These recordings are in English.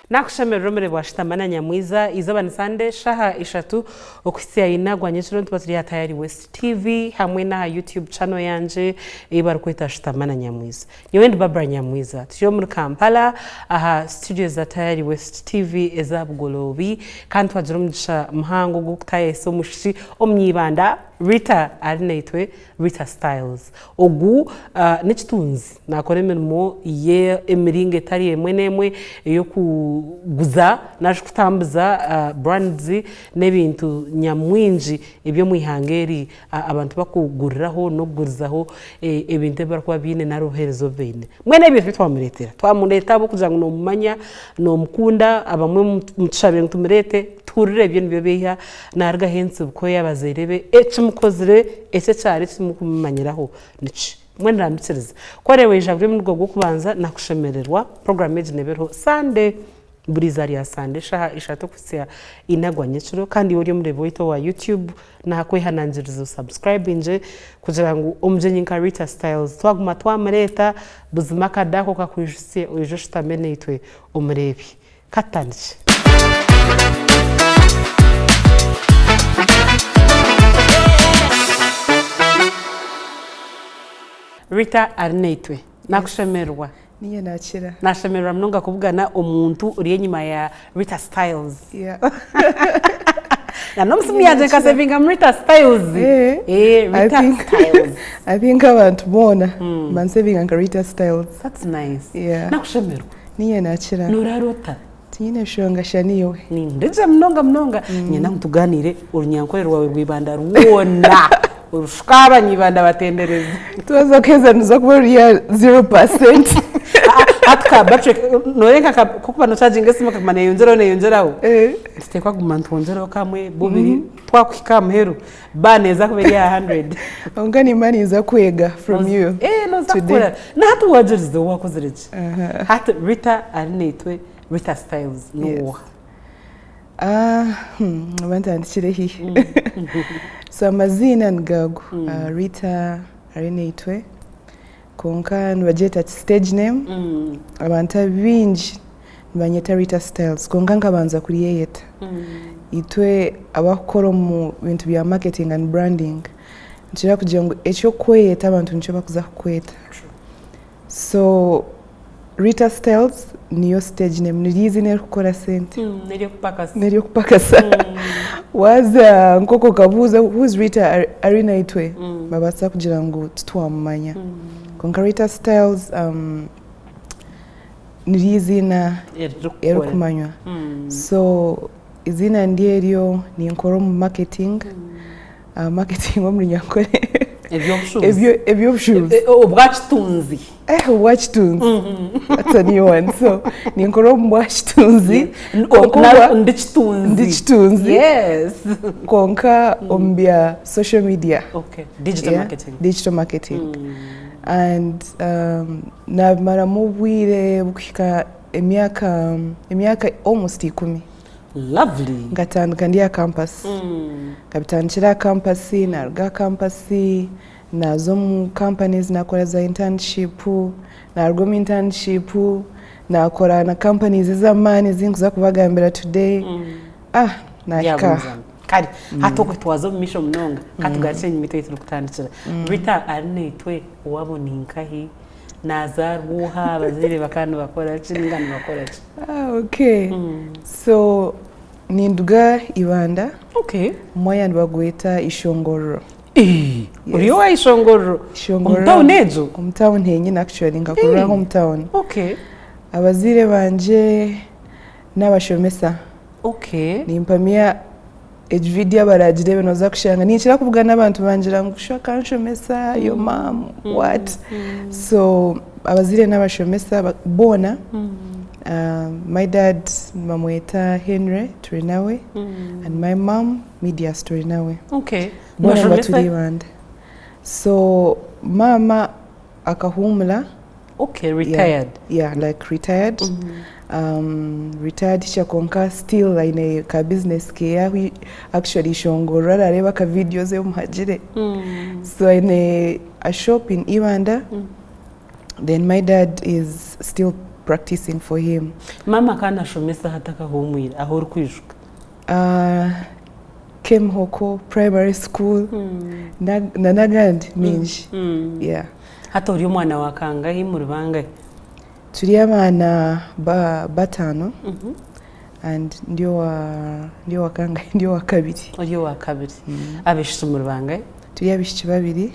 Nakushemerera muri bwashitamana nyamwiza izaba ni Sunday shaha 3 okusiya inagwa nyeshiro ntubasiri ya Tayari West TV hamwe na YouTube channel yanje ibar kwita shitamana nyamwiza. Niwe ndi Barbara Nyamwiza. Tyo muri Kampala aha studios za Tayari West TV ezabugolobi kandi twajurumdisha mhango gukutaye so mushi omnyibanda Rita Arinaitwe Rita Styles ogu nichitunzi nakore mirimo ye emiringe tari emwe yo kuguza naje kutambuza brands n'ebintu nyamwinji ibyo mwihangeri abantu bakuguriraho no kugurizaho ebintu barkuba bine na roherezo bene mwene ibyo twamureta bo kugira ngo no mumanya no mukunda abamwe mutshabire ntumurete turire ibyo nibyo beha narga hense uko yabazerebe mukozire ese cyari kimukumanyiraho nici mwene rambitsiriza kwarewe ijabure mu rwo kubanza nakushemererwa program ejineberho Sunday burizari ya Sunday shaha 3 kusiya inagwa nyeciro kandi uri muri voito wa YouTube na kwihanangiriza subscribe nje kugira ngo umjenyi nka Rita Styles twaguma twamareta buzima kadako kakwijise ujo shitameneitwe umurebi katanje Rita Arinaitwe nakushemerwa niye nakira nashemerwa mnonga kuvugana omuntu uri nyuma ya Rita Styles na nomsimi yaje kasevinga Rita Styles Rita Styles I think abantu bona mansevinga Rita Styles. That's nice. Nakushemerwa niye nakira nurarota tine shonga shaniwe ndije mnonga nyina ntuganire urunyankorero wawe rwibanda ruona urushkaba nyibanda batendereza tuwaza keza nuza kubaria 0%. Atka battery norenga kukuba no charging esimo kamane yonjeraho nditekwa gumantu wonjeraho kamwe bubiri twakwika mheru baneza kuberia 100 ongani mani za kwega from you no zakora na hatu wajirizo wakozirije hatu Rita Arinaitwe Rita Styles no abantu andikire hihi so amazina ngago Rita Arinaitwe konka nbajeta stage name abantu bingi banyeta Rita Styles konka ngabanza kuri yeyeta itwe abakoro mu bintu bya marketing and branding nchira kugira ngo echo kweta abantu ncho bakuza kweta so Rita Styles niyo stage name nirizi ne gukora sente neriyo kupakasa waza nkoko kabuza who's Rita Arinaitwe babatsa kugira ngo tutwamanya konka Rita Styles nirizi na kumanywa so izina ndiyo ni nkoro mu marketing wo muri nyakore ebyo bushuzi ubwachitunzi ubwachitunzi that's a new one so ni nkoro mu bwachitunzi ndichitunzi yes konka ombya social media digital marketing and na mara mubwire bukika emyaka almost 10 lovely ngatandika ndiya campus kabitanchira campus na campus na zomu companies nakora za internship na mu internship nakora na companies zamani zinguza kubagambira today naka kari hatoko twazo misho mnonga katugache nyimito yitu kutandikira Rita Arinaitwe waboninkahi nazarguha abazire bakano bakora chiningana bakora okay so ninduga ibanda moya ndbagweta ishongoro uriyo wa ishongoro umtown henye actually ngakurura hometown abazire banje n'abashomesa nimpamia video baragire benoza kushanga ninchira kuvugana abantu banjira ngushaka nshomesa yo mom what so abazire n'abashomesa bona my dad mamweta Henry Turinawe and my mom Media Turinawe bona baturi band so mama akahumla retired like retired retired chakonka still in a business ke actually shongora areba ka videos yo muhajire so in a shop in Iwanda then my dad is still practicing for him. Mama kana shomesa hataka humwira aho urukwishuka. Came hoko primary school nanagandi minji. Yeah. Hata uri umwana wakanga himuri bangahe? Turi abana batano. And ndio wakanga ndio wakabiri. Uri wakabiri. Abishitse muri bangahe? Turi abishitse babiri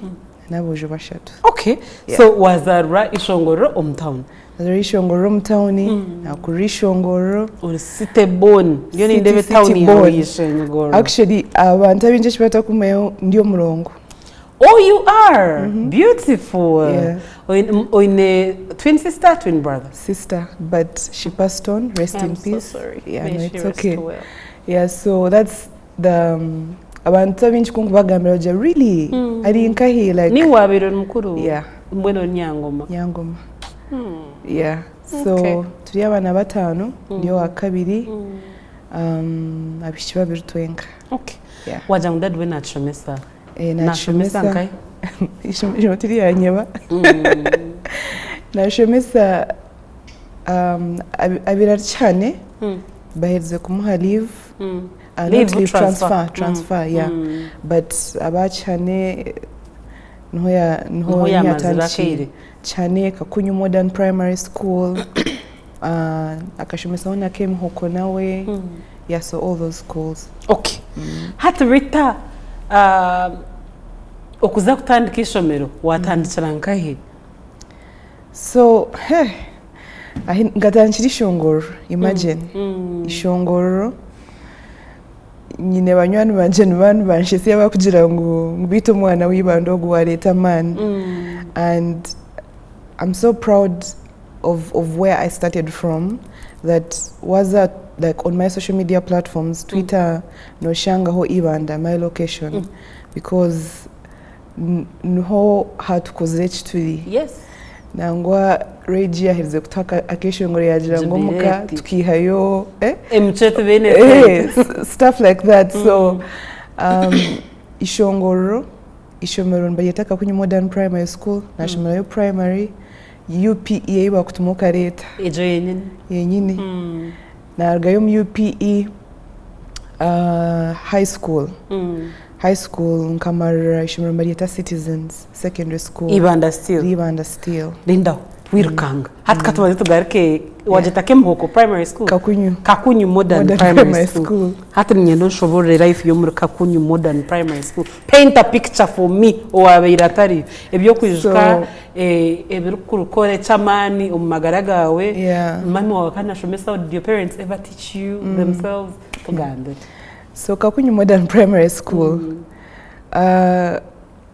naboje bashatu. Okay. Yeah. So wazarwa Ishongoro hometown. Ishongoro hometown nakurishongoro uri city born. Ndio ni ndebe town ya Ishongoro. Actually abantu abinje chibata kumeyo ndio murongo. Oh, you are beautiful. Yeah. Oine twin sister, twin brother? Sister, but she passed on. Rest in peace. So sorry. Yeah, no, it's okay. Well. Yeah, so that's the abantu abinchi kungubagambira je really ari nkahi like ni wabiro mukuru. Yeah. Mbweno Nyangoma. Nyangoma. Yeah. So turi abana batanu ndio wakabiri. Abishyi babiri twenga. Okay. Yeah. Wajangudad we nachomesa. Nachomesa nkai. Ishimotiri yanyeba. Nachomesa abira cyane baherze kumuha leave. Leave transfer, yeah. But abachane nho yatanchi chane Kakunyu Modern Primary School. Akashomesa ona came hoko nawe. Yeah, so all those schools. Okay. Hata Rita okuza kutandika ishomero watandikira nkahe? So ngatanchira Ishongoro, imagine. Ishongoro nyine banywani banje n'abantu banshese yabakugira ngo ngubite umwana w'ibando wa Leta man. And I'm so proud of where I started from. That was like on my social media platforms, Twitter, no shangaho ibanda, my location, because nho hatukozechi turi. Yes. Nangwa regia hirze kutaka akeshongore yagira ngo muka tukihayo emchete bene stuff like that. So Ishongoro bayeta Kakunyu Modern Primary School, National yo Primary UPE bakutumuka Leta ejo yenyine nargayo mu UPE high school nkamara Ishomero Marieta Citizens Secondary School Ibanda still Linda wirukanga hata katubaze tugarike wajeta mhoko primary school Kakunyu Modern Primary School hata nyendo shobore life yo muri Kakunyu Modern Primary School. Paint a picture for me owabeira tari ebyo kwijuka ebirukukore chamani omumagaragawe. Mami wawe kana shomesa. Did your parents ever teach you themselves tugande? So Kakunyu Modern Primary School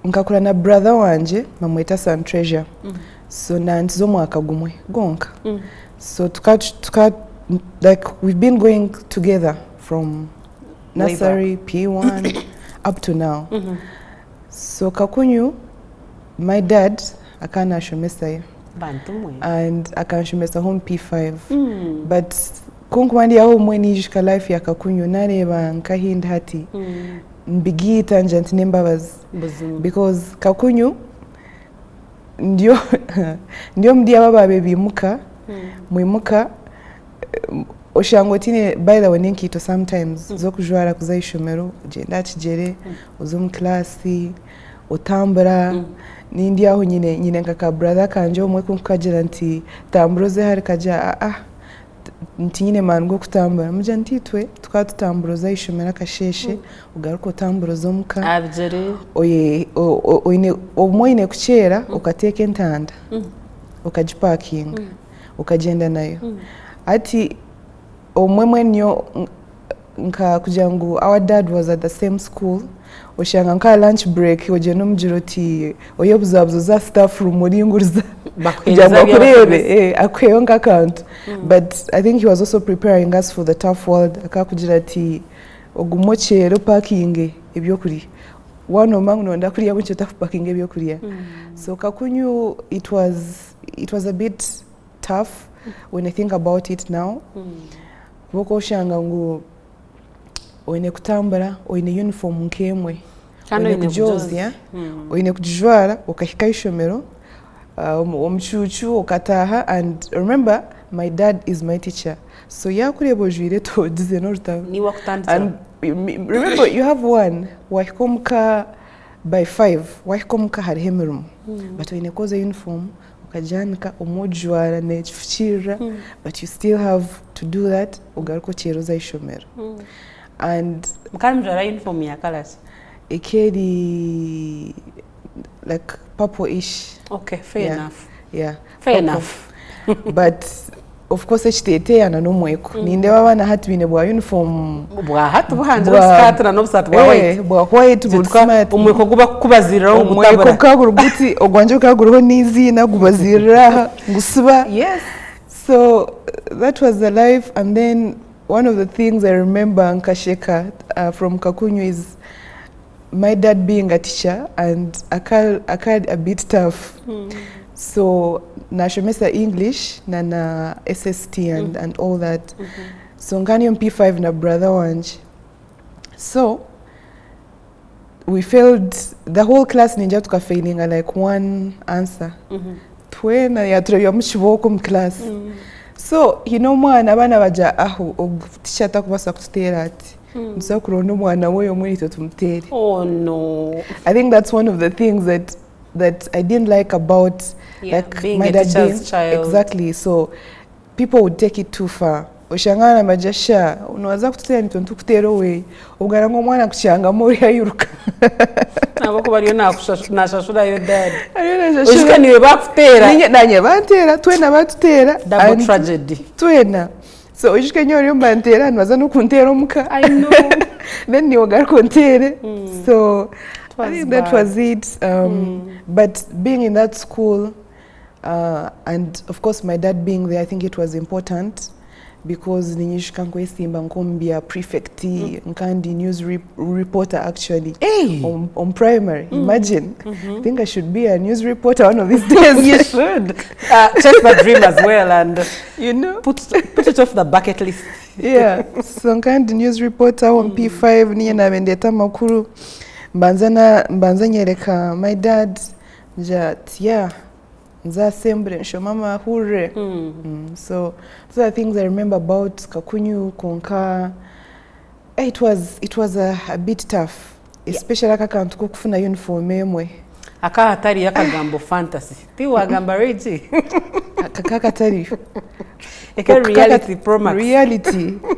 nkakura na brother wanje mamweta San Treasure. So nantizo mwaka gumwe gonka. So like we've been going together from nursery P1 up to now. So Kakunyu, my dad akana shomesa and akana shomesa home P5. But kunkwandi yaho mweni yishika life ya Kakunyu nareba nkahinda hati mbigita njanti nembabazi because Kakunyu ndio mdia baba bebimuka mwimuka oshangotine by the way ninkito sometimes zo kujwara kuza Ishomero genda kigere uzo mu class otambura nindi aho nyine nkaka brother kanje omwe kunkagira nti tamburoze hari kaja nti nyine mango kutambura muja ntitwe tukatutambura Ishomero kasheshe ugaruko tamburozo muka abjere oyine omoyine kuchera ukateka entanda ukajiparking ukagenda nayo ati omwemwe nyo nka kujangu our dad was at the same school oshanga nka lunch break ojeno mjiroti oyobuzabzo za staff room oringuriza bakujanga kurebe akweyo nka account. But I think he was also preparing us for the tough world akakugira ati ogumochero parking ebyo kuri one omangu nonda kuri yabunche tough parking ebyo kuri. So Kakunyu it was a bit tough when I think about it now. Boko shanga ngo oine kutambara oine uniform nkemwe oine kujozi oine kujwara ukahika Ishomero omuchuchu ukataha. And remember my dad is my teacher. So yakureba ojwire togize no rutabo. Ni wakutandika. And remember, you have one wahikomka by 5 wahikomka hari hemirumu but when koza uniform ukajanika omujwara nechifuchira but you still have to do that ugaruko cheroza ishomero and mkanjwara uniform ya colors ekeri like purple-ish. Okay, fair enough. Yeah, fair purple. Enough. But of course ekiteteana n'omweko ninde babana hatwine bwa uniform bwa hatu buhanze skirt na nobsat bwa white bwa white bwa smart umweko guba kubaziriraho gutabara umweko kaguruguti ogwanje kaguruho n'izina gubazirira gusuba. Yes, so that was the life. And then one of the things I remember nkasheka from Kakunyu is my dad being a teacher and akal a bit tough. So nashomesa English na SST and all that. So ngani P5 na brother wanje. So we failed the whole class ninja tukafailinga like one answer. Twena yaturabya mushiboko mu class. So mwana abana baja aho teacher takubasa kututera ati nso kuronda mwana we omwito tumutere. Oh no. I think that's one of the things that I didn't like about like being my a dad teacher's being child. Exactly. So people would take it too far. Ushangana majasha unawaza kututera nitontu kutero we ugara ngo mwana kuchanga muri ayuruka. Nabo bariyo nashashura yo dad. Ariyo Ushika niwe bakutera. Nanye bantera twena batutera. Double tragedy. Twena. So ushika nyori mbantera nwaza no kuntera omuka. I know. Then you got kontere. So I think that was it. But being in that school, and of course my dad being there, I think it was important because ninyishika nkwesimba nkombia prefect nkandi news reporter actually. Hey. On primary. Imagine. I think I should be a news reporter one of these days. You should. Chase that dream as well and put it off the bucket list. Yeah. So nkandi news reporter on P5 niye nabendeta makuru. Mbanza nyereka my dad nza sembre nsho mama hure. So those are things I remember about Kakunyu konka. It was a bit tough, especially akakantu kufuna uniform emwe akahatari yakagambo fantasy tiwa gamba Rita kakatari reality promax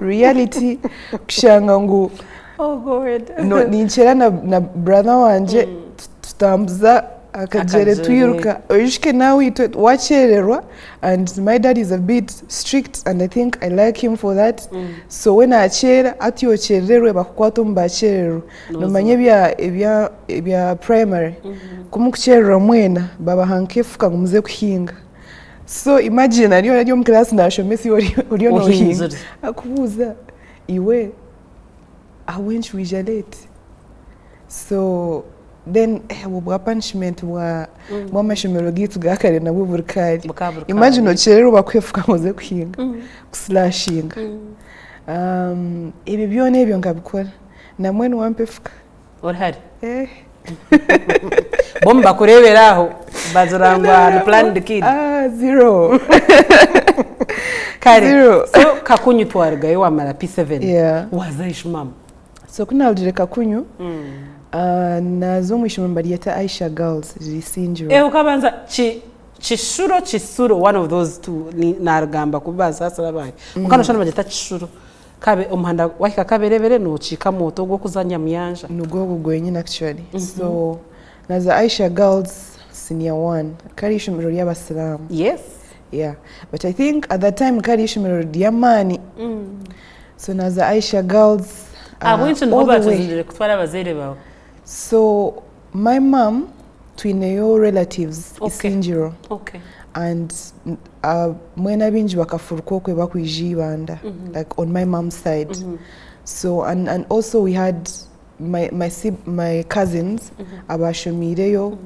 reality kushanga ngu oh god no ninchera na brother wanje tutambuza akajere tuyiruka oyishike nawe wachererwa and my dad is a bit strict and I think I like him for that. So when achera ati ochererwe bakwato mbacherero no manye bya primary kumukucherera mwena baba hankefuka ngumuze kuhinga. So imagine ariyo mu class nashomesi uriyo no hinga akubuza iwe awenchi wijalete. So then bwa punishment bwa mashomero gitu gakare nabo burkari. Imagine ocherero bakwefuka ngoze kuhinga kuslashinga. Ibi byone ebyo ngabikora na mwene wampefuka orhari bomba kureberaho bazurangwa no plan the kid zero kare zero. So Kakunyu twargaye wamara P7 wazaisha mama. So kunaldire Kakunyu nazo mwishimba liyeta Aisha Girls risinjiro ukabanza chishuro one of those two naragamba kubaza sarabaye mukano shana bageta chishuro kabe umuhanda wahika kaberebere no chika moto gwo kuzanya muyanja nugo gwenye actually. So naza Aisha Girls senior 1 kari ishimiro y'abasilamu. Yes, yeah, but I think at that time kari ishimiro y'amani. So naza Aisha Girls wenshi ngoba tuzindire kutwara abazere bawe. So my mom twineyo relatives isinjiro. Okay. And mwena binji bakafurko kwe bakwijibanda like on my mom's side. So and also we had my cousins abashomireyo.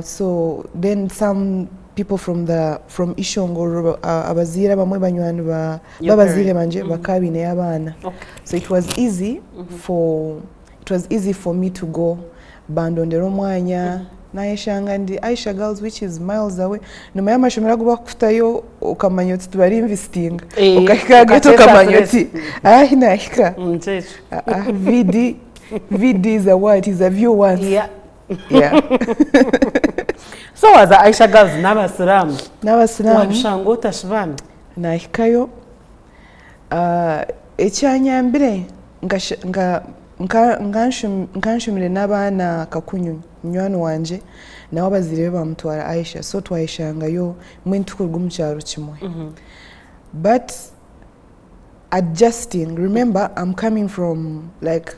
So then some people from Ishongo abazira bamwe banywani babazire banje bakabine yabana. So it was easy for me to go bandondero mwanya nayeshanga ndi Aisha Girls which is miles away nyuma y'amashomero go bakufitayo ukamanya uti tubari investing ukahikaga tukamanya uti nahika VD is a what is a view once. Yeah. So was Aisha Girls n'abasilamu wabishanga utashibana nahikayo ekyanyambire nkanshumire n'abaana kakunyu munywani wanje nawe abazire bamutwara Aisha so twayishangayo mwe tukurwa mu cyaro kimwe but adjusting. Remember, I'm coming from like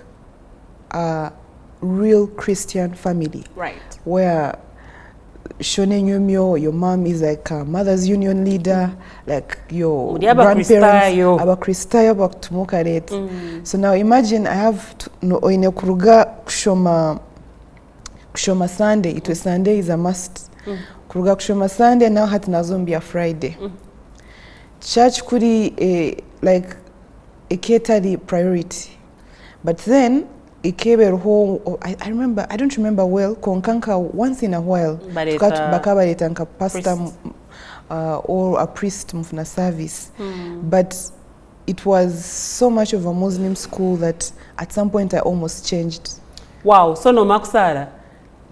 a real Christian family, right? Where Shone Nyumyo, your mom is like a mother's union leader, like your grandparents, Abakristaya bakutumukaret. So now imagine I have to oine kuruga kushoma Sunday. It was Sunday is a must. Kuruga kushoma Sunday now hat nazombia Friday. Church kuri like a catered priority, but then ikebe home. I remember, I don't remember well, konkanka once in a while bakabareta nka pastor or a priest mufuna service, but it was so much of a Muslim school that at some point I almost changed. Wow, so no makusara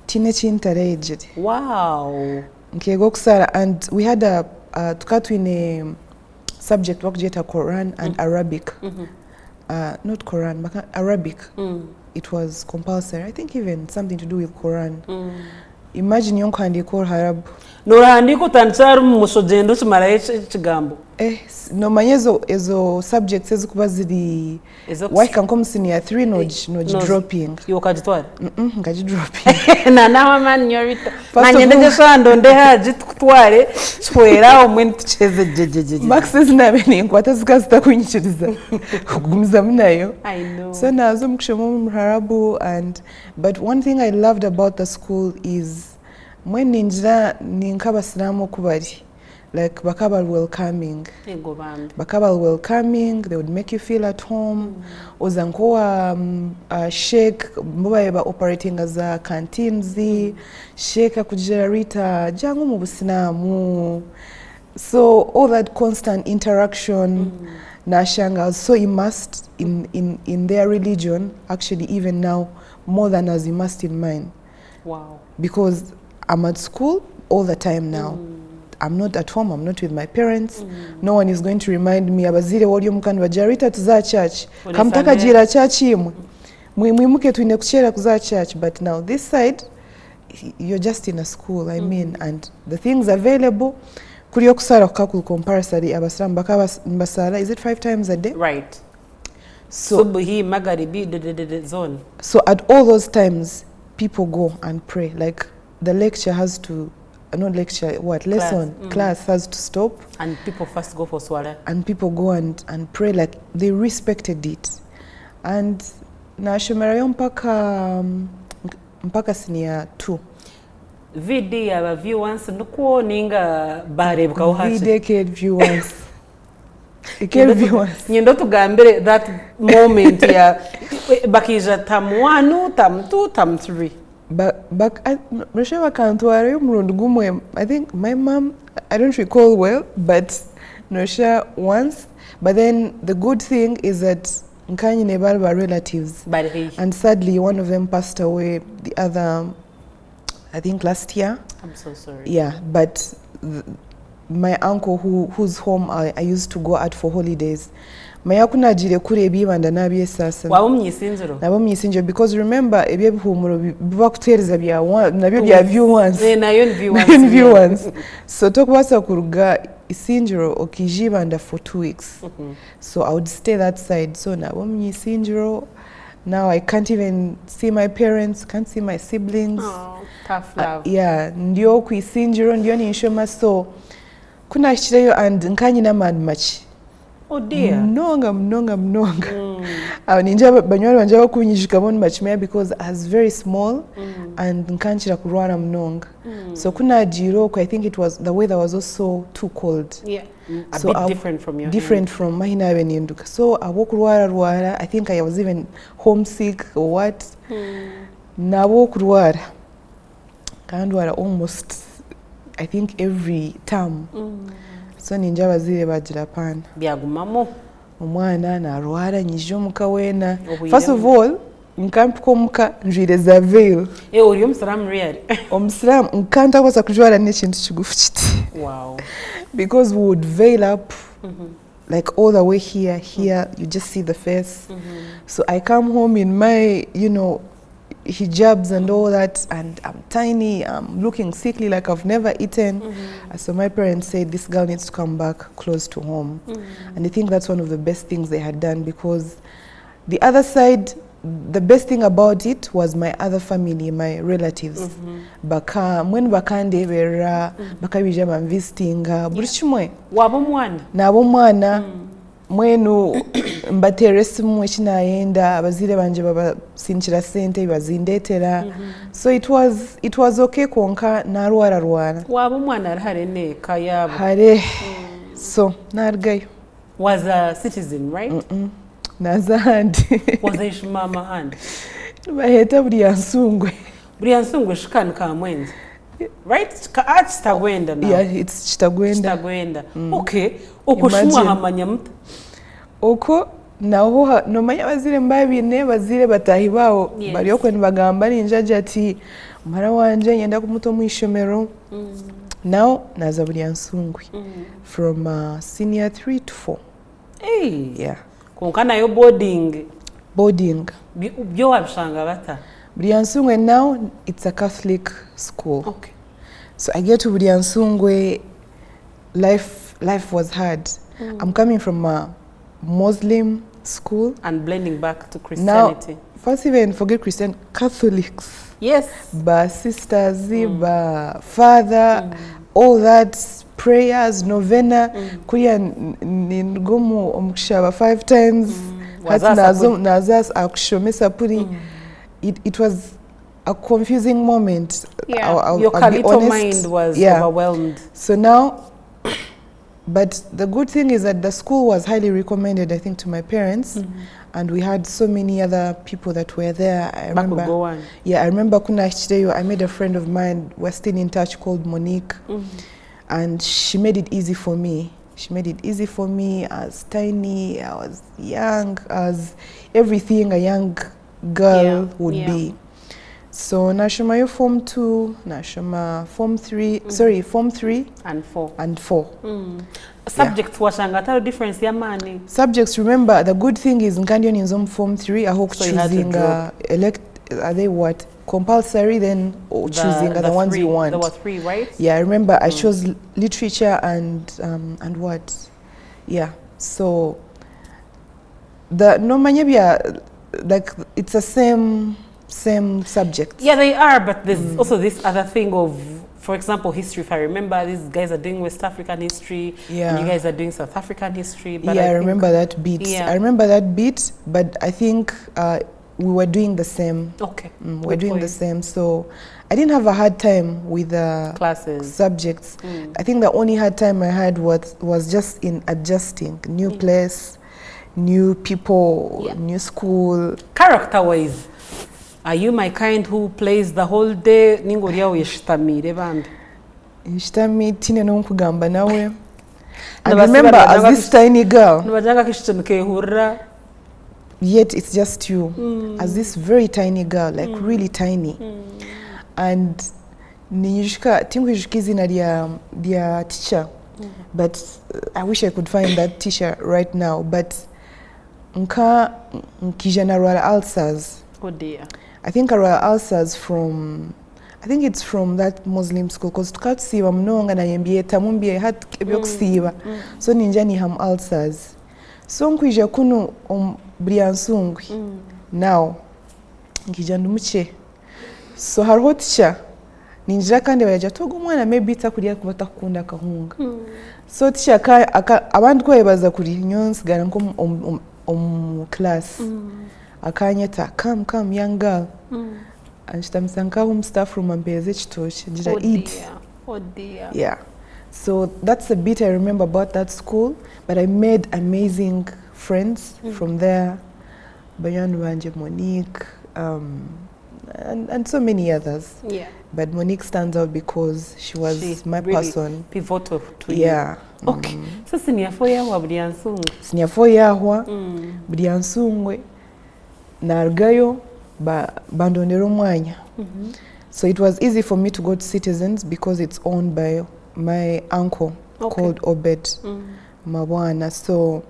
tine chintarejed. Wow, nkego kusara, and we had a tukatu in a subject wakujeta Quran and Arabic. Not Quran, but Arabic. It was compulsory. I think even something to do with Quran. Imagine yonko handiko Arab. No handiko tancharu musojendo chimara chigambo. No manyezo ezo subjects ezikuba ziri waka nko senior 3 no dropping. Yokajitwara. Ngaji dropping. Na nawa man nyorita. Nanyende shando ndeha jitutware chwera omwe tucheze jejeje. Maxes nabeni nkwata zikazita kunyichiriza. Kugumiza munayo. I know. So nazo mkushomo mharabu, and but one thing I loved about the school is when ninjira ninkabasiramu kubari. Like bakabal welcoming. Bakabal welcoming, they would make you feel at home. Ozankoa sheikh mbaye operating as a canteen sheikh akujira Rita jangu mu businamu. So all that constant interaction, nashanga, I was so immersed in their religion, actually even now more than I was immersed in mine. Wow. Because I'm at school all the time now. I'm not at home, I'm not with my parents. No one is going to remind me abazire wali omukani bajarita tuza church. Kamtaka jira church imwe. Mwimuke tuine kuchera kuza church, but now this side you're just in a school, I mean, and the things available kuriyo kusara kukakul comparasory abasram bakaba mbasara, is it 5 times a day? Right. So Subuhi, Magharibi, the zone. So at all those times people go and pray. Like the lecture has to not lecture, what lesson class has to stop, and people first go for swala, and people go and pray. Like they respected it. And na shumerayo mpaka senior 2 VD aba viewers nuko ninga barebwa uhaje decade viewers decade viewers nyendo tugambere that moment ya bakija tam 1 tam 2 tam 3. But I think my mom, I don't recall well, but Nosha once. But then the good thing is that Nkanyi Nebal were relatives. And sadly, one of them passed away, the other, I think last year. I'm so sorry. Yeah, but my uncle whose home I used to go at for holidays, mayakuna jire kure bibanda nabye sasa nabo myisinjiro, because remember ebye bihumuro biba kutereza bya nabyo bya viewers viewers so tokubasa kuruga isinjiro okijibanda for 2 weeks. So I would stay that side, so nabo myisinjiro. Now I can't even see my parents, can't see my siblings. Tough love. Yeah, ndio kuisinjiro ndio ni nshoma, so kuna shireyo and nkanyi na mad much. Oh dear. Mnonga. Ninja banywari banje bakunyishika mon machimea because I was very small and nkanchira kurwana mnonga. So kuna jiro, I think it was the weather was also too cold. Yeah. A bit different from your different end. From mahina abenyenduka. So I woke ruara. I think I was even homesick or what. Na woke ruara. nkandwara almost I think every term so ninja abazire bagira pana byagumamo omwana narwara nyije omuka wena first of all nkampiko omuka njwireza veil uri omusiramu really omusiramu nkanta kwasa kujwara n'ekintu kigufu kiti wow because we would veil up like all the way here you just see the face so I come home in my hijabs and all that, and I'm tiny, I'm looking sickly like I've never eaten. So my parents said this girl needs to come back close to home. And I think that's one of the best things they had done, because the other side, the best thing about it was my other family, my relatives. Baka when bakande bera bakabija man visiting buri kimwe wabo mwana nabo mwana mwenu mbateresi mwe kinayenda abazire banje baba sinchira sente bazindetera so it was okay konka narwara wabo mwana arahare ne kayabo hare so nargayo was a citizen right nazandi was a mama hand baheta buri yansungwe shikani ka mwenzi right ka art tagwenda now yeah it's chitagwenda okay okushumwa hamanya mtu uko naho nomanya bazire mbabine bazire batahi bawo bari yo kwen bagamba ninjaje ati mara wanje yenda kumuto mwishomero now naza buri yansungwe from senior 3 to 4 yeah konkana yo boarding byo wabishanga bata buri yansungwe now it's a Catholic school okay so I get to buri yansungwe life was hard I'm coming from a Muslim school and blending back to Christianity. Now, first even forget Christian, Catholics. Yes. Ba sisters, ba father, all that prayers, novena, kuya ningumu omkshaba 5 times. Nazas akushomesa puri. It was a confusing moment. Yeah. Your Kalito mind was overwhelmed. So now, but the good thing is that the school was highly recommended, I think, to my parents, and we had so many other people that were there. I remember, I remember Kuna Chireyo, I made a friend of mine, we're still in touch, called Monique, and she made it easy for me. She made it easy for me. I was tiny, I was young, as everything a young girl would be. So nashoma yo form 2, nashoma form 3, form 3 and 4. Subjects washanga difference ya mani. Subjects, remember the good thing is nkandio ninzo form 3 I hope choosing are they what compulsory then or choosing the ones you want. There were 3, right? Yeah, I remember I chose literature and what? Yeah. So the no manyabia like it's the same subjects. Yeah, they are, but there's also this other thing of, for example, history. If I remember, these guys are doing West African history, and you guys are doing South African history. But I remember that bit. Yeah. I remember that bit, but I think we were doing the same. Okay. We were doing the same, so I didn't have a hard time with the classes, subjects. I think the only hard time I had was just in adjusting, new place, new people, new school. Character-wise, are you my kind who plays the whole day? Ningoria yeshitamire band. Yeshitami tine no kugamba nawe. And remember, as this tiny girl, yet it's just you. As this very tiny girl, like really tiny. And niyushika tingushkizi na dia teacher. But I wish I could find that teacher right now. But general ulcers. Oh dear. I think royal ulcers from, I think it's from that Muslim school, because tukatsiba mnonga na yembieta mumbie hat ebyokusiba so ninja ni ham ulcers so nkwija kuno briansungwi now nkija ndumuche so hariho teacher ninjira kandi bayaja togo mwana maybe itakurya kubata kukunda kahunga so teacher abandi ko yebaza kuri nyonsi gara nko class akanyeta come young girl and shtamsanka home staff from ambeze chitoche njira eat. Oh dear. Yeah, so that's a bit I remember about that school, but I made amazing friends from there. Bayan Wanje, Monique, and so many others. Yeah. But Monique stands out because she was She's my really person. Pivotal to you. Yeah. Okay. So siniafo yawa buli ansungwe. Siniafo yahwa buli ansungwe narugayo bandondera omwanya. So it was easy for me to go to Citizens because it's owned by my uncle called Obed Mabwana. So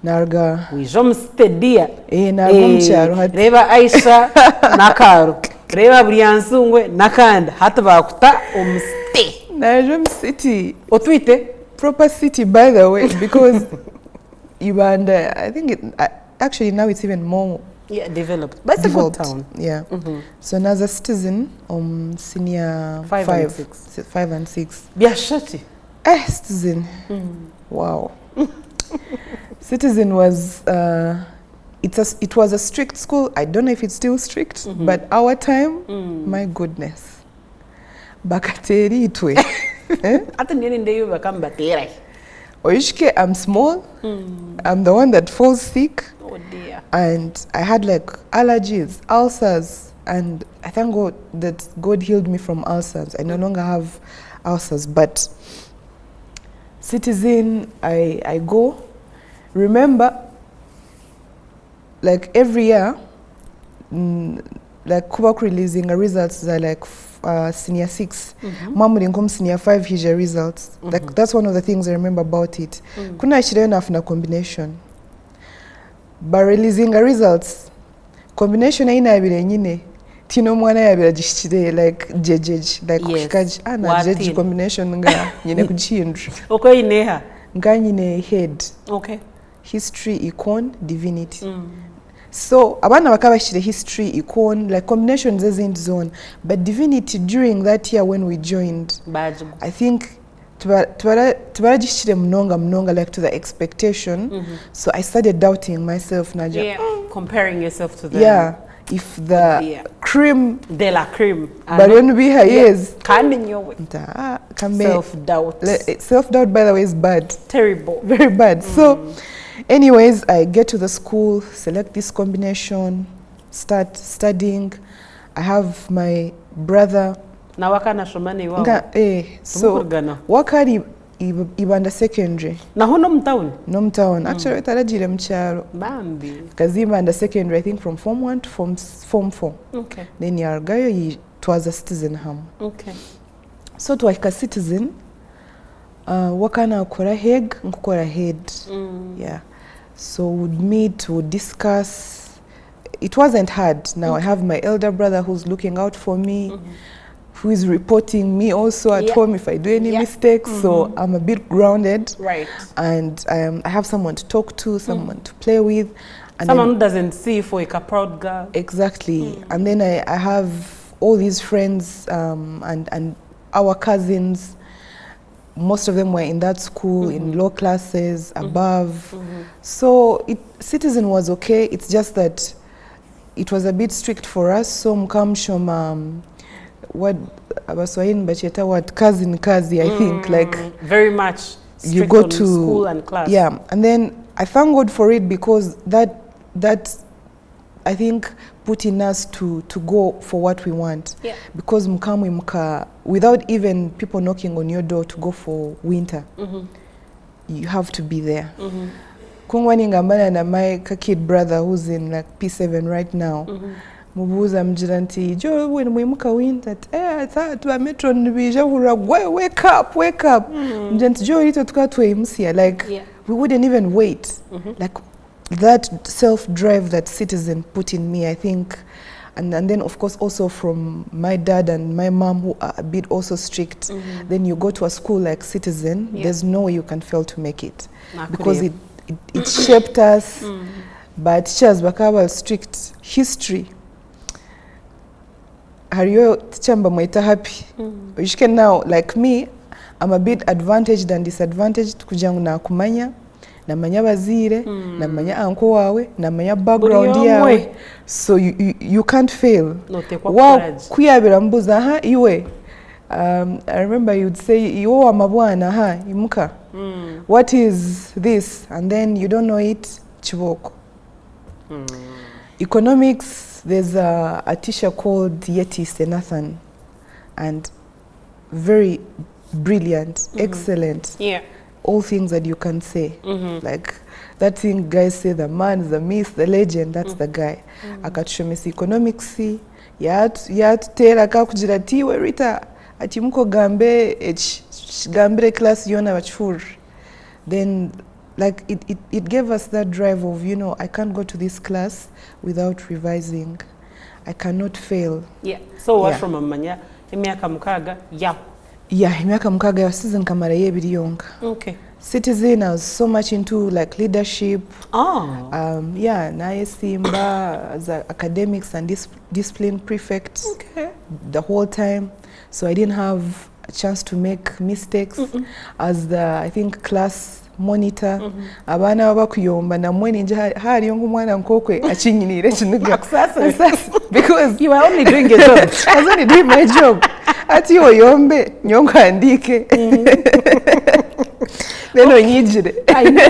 narga wijo mstedia narga mcharo reba Aisha nakaru reba buli ansungwe nakanda hata bakuta omste narga city otwite proper city, by the way, because Ibanda, I think actually now it's even more developed, but it's a good town. Yeah. So now as a Citizen, senior 5 and 6. Biashati. Citizen. Wow. Citizen was it was a strict school. I don't know if it's still strict, but our time, my goodness. Arinaitwe. Oishke, I'm small. I'm the one that falls sick. Oh dear. And I had like allergies, ulcers, and I thank God that God healed me from ulcers. I no longer have ulcers, but Citizen, I go. Remember, like every year, like Kubak releasing results are like senior 6. Mom would come senior 5 his results. Like that's one of the things I remember about it. Kuna shida enough na combination. But releasing results, combination aina yabire nyine. Tino mwana yabira jishide like jejej like kushikaji ana jeje combination nga nyine kuchindru. Okay ineha. Nga nyine head. Okay. History, econ, divinity. So abana bakabashire history, econ, like combinations isn't zone, but divinity during that year when we joined, I think tubarajishire mnonga like to the expectation. So I started doubting myself, Naja. Yeah, comparing yourself to them. Yeah, if the cream de la cream, but when we have yes, self-doubt. Self-doubt, by the way, is bad. Terrible. Very bad. So anyways, I get to the school, select this combination, start studying. I have my brother. Na wakana shomani wao. So wakari Ibanda secondary. Na hono mtown? No mtown. Actually, tarajire mcharo. Bambi. Kazima under secondary, I think from Form 1 to Form 4. Okay. Then Yargayo, it was a Citizen ham. Okay. So to like a Citizen, wakana ukora heg, nkukora head. Yeah. So we'd meet, we'd discuss. It wasn't hard. Now I have my elder brother who's looking out for me, who is reporting me also at home if I do any mistakes. So I'm a bit grounded. Right. And I have someone to talk to, someone to play with. And someone who doesn't see for like a proud girl. Exactly. And then I have all these friends and our cousins. Most of them were in that school, in low classes, above. So Citizen was okay. It's just that it was a bit strict for us. So mkamshom what abaswahili bacheta what cousin kazi, I think, like very much you go to school and class. Yeah, and then I thank God for it because that I think putting us to go for what we want. Yeah. Because mka without even people knocking on your door to go for winter, you have to be there. Kungwani ngambana na my kid brother who's in like P7 right now. Mubuza mjiranti jo when mwimuka winter tu metro nibija wake up mjiranti jo Rita tukatwe msia like we wouldn't even wait. Like that self-drive that Citizen put in me, I think, and then of course also from my dad and my mom who are a bit also strict. Then you go to a school like Citizen, there's no way you can fail to make it. Because it shaped us. But teachers bakaba strict. History, hariyo tichamba mwaita happy. You can now, like me, I'm a bit advantaged and disadvantaged kujangu na kumanya. Namanya bazire, namanya anko wawe, namanya background yawe. So you can't fail. Wow, kuyabira mbuza iwe. I remember you'd say iwo amabwana imuka. What is this? And then you don't know it, chiboko. Economics, there's a teacher called Yeti Senathan, and very brilliant, excellent. Yeah. All things that you can say. Like that thing guys say, the man, the myth, the legend, that's the guy. Akatushomesa economics, yatutera kakugira ati we Rita ati muko gambe gambire class yona bachfur. Then like it gave us that drive of, you know, I can't go to this class without revising. I cannot fail. Yeah. So what from amanya emyaka mukaga ya. Yeah, emyaka mukaga yasize nkamara yebiri yonka. Okay. Citizen, I was so much into like leadership. Oh. Yeah, naye Simba as a academics and discipline prefect the whole time. So I didn't have a chance to make mistakes. As the, I think, class monitor. Abana bakuyomba na mwene nje hari yongo mwana nkokwe achinyinire chinuga. Because you were only doing your job. I was only doing my job. Ati oyombe nyongo andike. Neno nyijire. I know.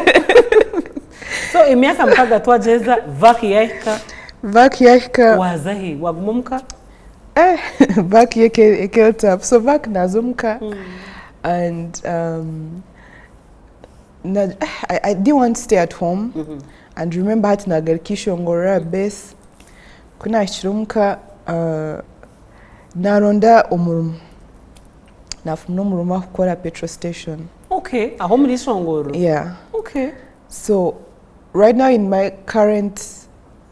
So emyaka mukaga twajeza vaki yahika wazahi wagumumka vaki yake ekeltap. So vaki nazumka and I didn't want to stay at home and remember hati nagarikisho ngorora base kuna ashirumka naronda umurumu nafuna umurumu kukora petrol station. Okay, aho muri Shongoro. Yeah. Okay. So right now in my current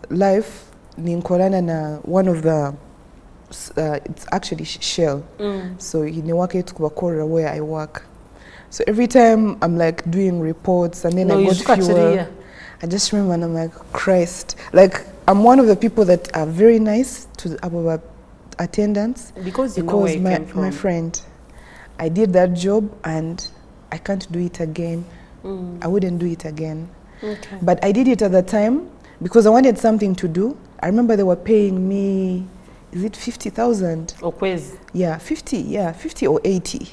life ninkolana na one of the it's actually Shell. So in work it kubakora where I work. So every time I'm like doing reports and then I got fuel. I just remember and I'm like, Christ. Like I'm one of the people that are very nice to our attendants because you know where you came from. My friend, I did that job and I can't do it again. I wouldn't do it again. Okay. But I did it at the time because I wanted something to do. I remember they were paying me, is it 50,000? Okwezi. Yeah, 50 or 80.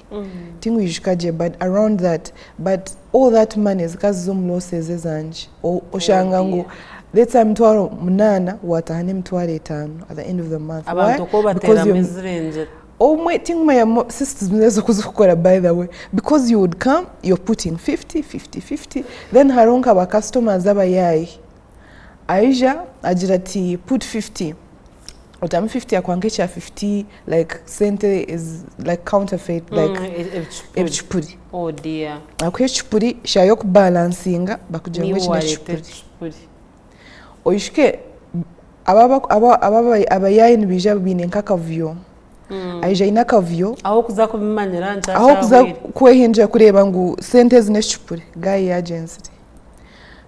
But around that. But all that money is because some losses ezanji. Oshangangu. Let's say mtwaro mnana watahane mtwaro etano at the end of the month. Why? Because you're think my sisters by the way, because you would come, you're putting 50, then haronka ba customers abayai. Aisha ajirati put 50. Otam 50 akwangecha 50 like sente is like counterfeit like echipuri. Oh dear. Akwechipuri shayok balancinga bakujangwe chipuri. Oyishke abayayi nibija binenka kavyo. Aisha inakavyo aho kuza kubimanyira ncha aho kuza kwehinja kureba ngu sente zine chipuri guy agency.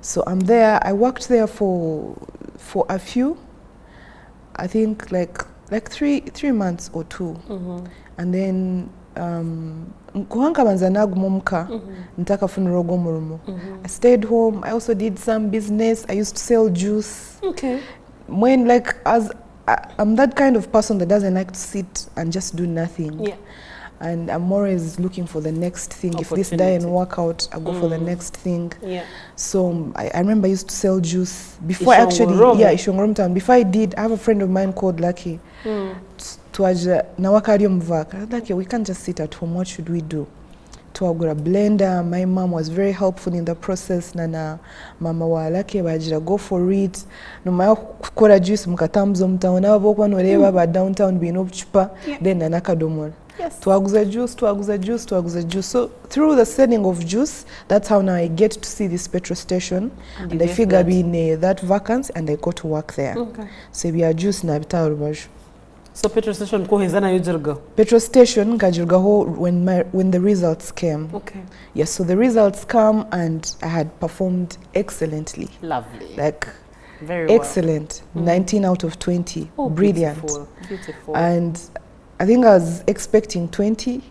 So I'm there. I worked there for a few, I think like 3 months or 2. And then kuhanka banzanagu mumka ntaka funurogo murumo. I stayed home. I also did some business. I used to sell juice. Okay. When like as I'm that kind of person that doesn't like to sit and just do nothing. Yeah. And I'm always looking for the next thing. If this doesn't work out, I go for the next thing. Yeah. So I remember I used to sell juice before Ishongorom town. Before I did, I have a friend of mine called Lucky. Tuaja nawaka ariyo mvaka. Lucky, we can't just sit at home. What should we do? Tuagura blender. My mom was very helpful in the process. Nana mama wa Lucky bajira go for it. No mayo kukora juice mukatamzo mtaona wabokwa noreba ba downtown bino chupa. Then nanaka domora. Yes. Tuaguza juice. So through the selling of juice, that's how now I get to see this petrol station. And I figure in that vacancy and I go to work there. Okay. So we are juice na bitaurubaju. So petrol station ko hezana yujurga. Petrol station kajurga ho when the results came. Okay. Yes, so the results come and I had performed excellently. Lovely. Like very excellent. 19 out of 20. Oh, brilliant. Beautiful. And I think I was expecting 20,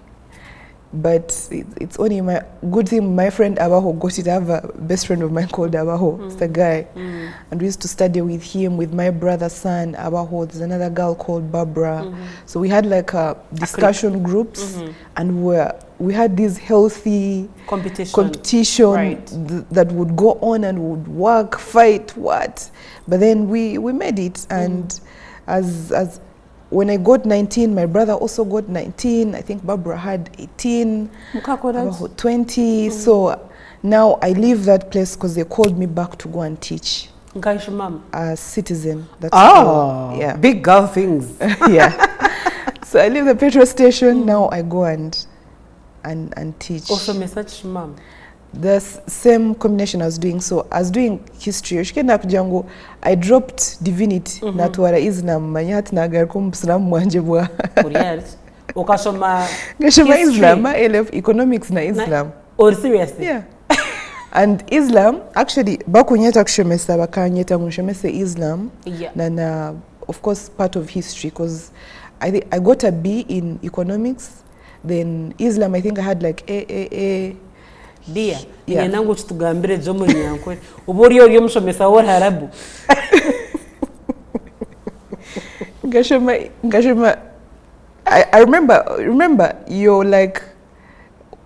but it's only my good thing. My friend Abaho got it. I have a best friend of mine called Abaho. It's the guy, and we used to study with him, with my brother's son Abaho. There's another girl called Barbara. So we had like a discussion groups, and we had this healthy competition right. That would go on and would work, fight, what. But then we made it, and as when I got 19, my brother also got 19. I think Barbara had 18, about 20. So now I leave that place because they called me back to go and teach. As citizen. That's yeah, big girl things. Yeah. So I leave the petrol station. Now I go and teach. Also, message mom. The same combination I was doing. So I was doing history. I dropped divinity. Natwara Islam. Manyat nagarkum Islam mwanjebwa. Ukashoma Islam. LF economics na Islam. Or seriously? Yeah. And Islam, actually, bakunyeta kushomesa bakanyeta kushomesa Islam. Yeah. Na of course part of history because I got a B in economics. Then Islam, I think I had like A. Dia. Yeah. Nangu chitugambire jomo nyankwe. Ubori ori yomushomesa wa Harabu. Ngashoma. I remember you're like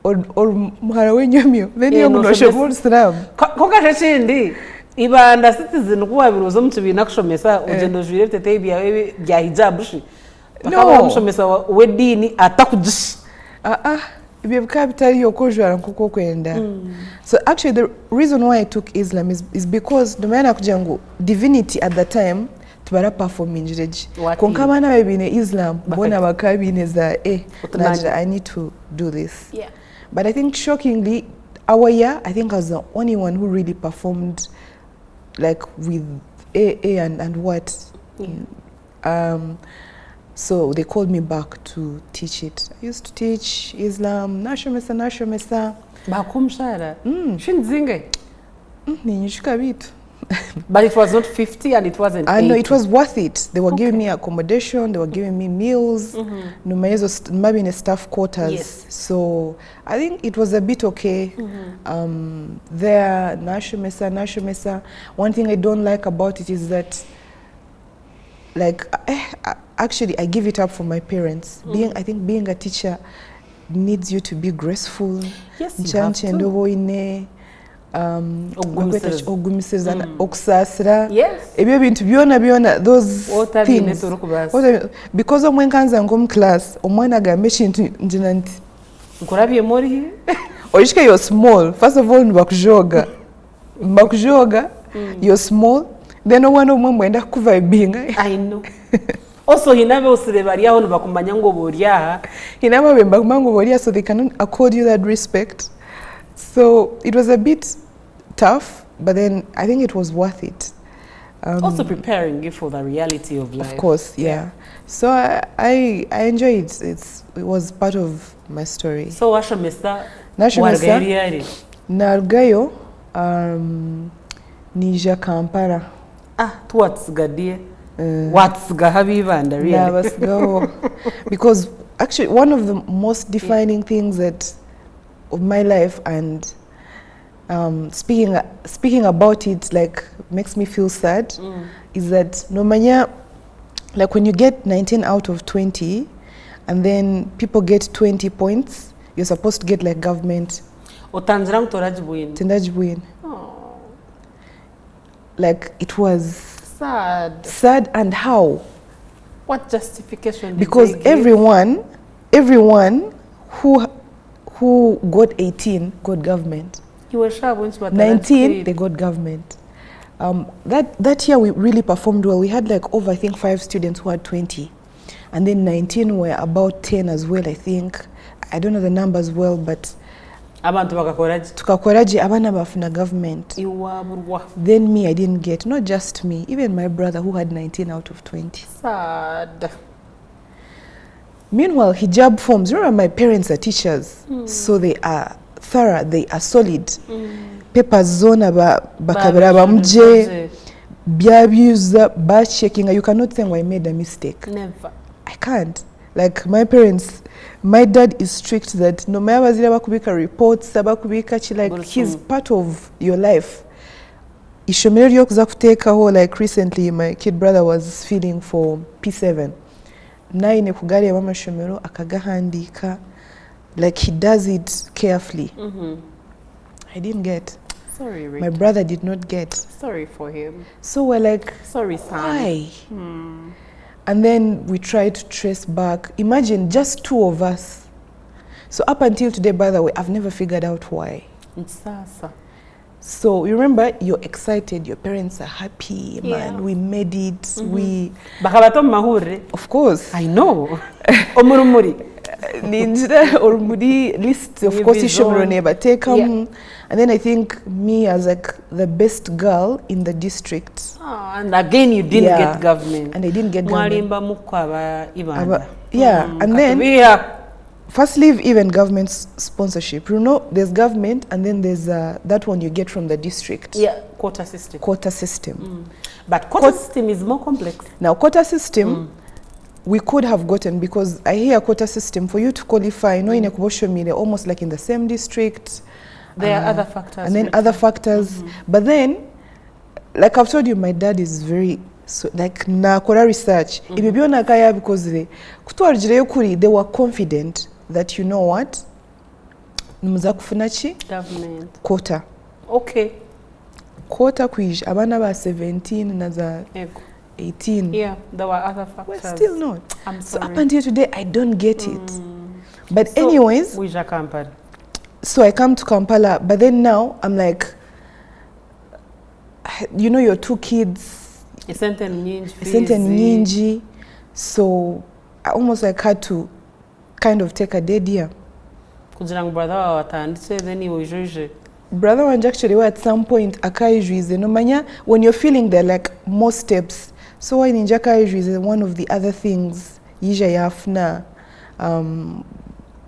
or muharawe nyamyo. Then you're munoshomol Islam. Koka chindi. Ibanda citizen kuwa birozo mtubina kushomesa ugendo jwire tete bya hijab shi. No. Mushomesa we dini atakujish. So actually the reason why I took Islam is because the man akujangu divinity at the time tubara perform injireji. Konkama na webine Islam bona bakabine za I need to do this. Yeah. But I think shockingly our year I think I was the only one who really performed like with A and what. Yeah. So they called me back to teach it. I used to teach Islam, nashomesa. Bakumshara. Shinzinge. Ninyushika bitu. But it was not 50 and it wasn't 80. No, it was worth it. They were giving me accommodation, they were giving me meals, maybe in a staff quarters. Yes. So I think it was a bit okay. There, nashomesa. One thing I don't like about it is that like actually I give it up for my parents. I think being a teacher needs you to be graceful. Yes, you have to. Yes. Those things. Because of when kanza ngom class, omwana gambe chintu njinanti. Nkurabye mori. Orishika you're small. First of all, bakujoga, you're small. Then one of them wenda kuvibinga. I know. Also hinabe usirebari aho bakumanya ngo boriya. Hinaba bembakumango boriya, so they cannot accord you that respect. So it was a bit tough, but then I think it was worth it. Also preparing you for the reality of life. Of course, yeah. So I enjoy it. It was part of my story. So washomesa wargayari. Nargayo Nija Kampala. What's gadie? What's gahabibanda really? Yeah, let's go. Because actually one of the most defining things of my life, and speaking about it like makes me feel sad, is that no manya, like when you get 19 out of 20 and then people get 20 points, you're supposed to get like government. Otanjira kutorajibuin. Tendajibuin. Like it was sad, and how? What justification? Because everyone who got 18 got government. You were sure once what 19 they got government. That year we really performed well. We had like over I think 5 students who had 20, and then 19 were about 10 as well. I think I don't know the numbers well, but abantu tukakoraji abana bafuna government. Then me, I didn't get. Not just me, even my brother who had 19 out of 20. Sad. Meanwhile, hijab forms, remember my parents are teachers, so they are thorough, they are solid. Papers zona bakabira bamje byabuza ba checking. You cannot say I made a mistake. Never. I can't. Like my parents, my dad is strict that no matter what bakubika reports, bakubika like he's part of your life. Ishomeri yokuza kuteka ho, like recently my kid brother was feeling for P7. Naine kugari ya mama shomero akagahandika, like he does it carefully. I didn't get. Sorry, Rita. My brother did not get. Sorry for him. So we're like, sorry, son. why? And then we tried to trace back. Imagine just 2 of us. So up until today, by the way, I've never figured out why. So you remember, you're excited, your parents are happy, man, we made it, of course. I know. Omurumuri. Ninjira Ormudi list, of course, Ishomro neighbor take them. And then I think me as like the best girl in the district. Oh, and again you didn't get government. And I didn't get government. And then first leave even government sponsorship. You know, there's government and then there's that one you get from the district. Yeah, quota system. Quota system. But quota system is more complex. Now, quota system, we could have gotten, because I hear quota system, for you to qualify, you know, in a Kubosho, almost like in the same district. There are other factors. And then other factors. But then, like I've told you, my dad is very, so like na kora research. Because they were confident that, you know what, government quota. Okay. Quota kuish abana ba 17 naza 18. Yeah, there were other factors. But still not. I'm sorry. So up until today, I don't get it. But so, anyways, so I come to Kampala, but then now I'm like, you know, your 2 kids. So I almost like had to kind of take a dead year. Brother wanje actually at some point akaijwize no manya when you're feeling there like more steps. So why ninja kaijwize one of the other things yija yafna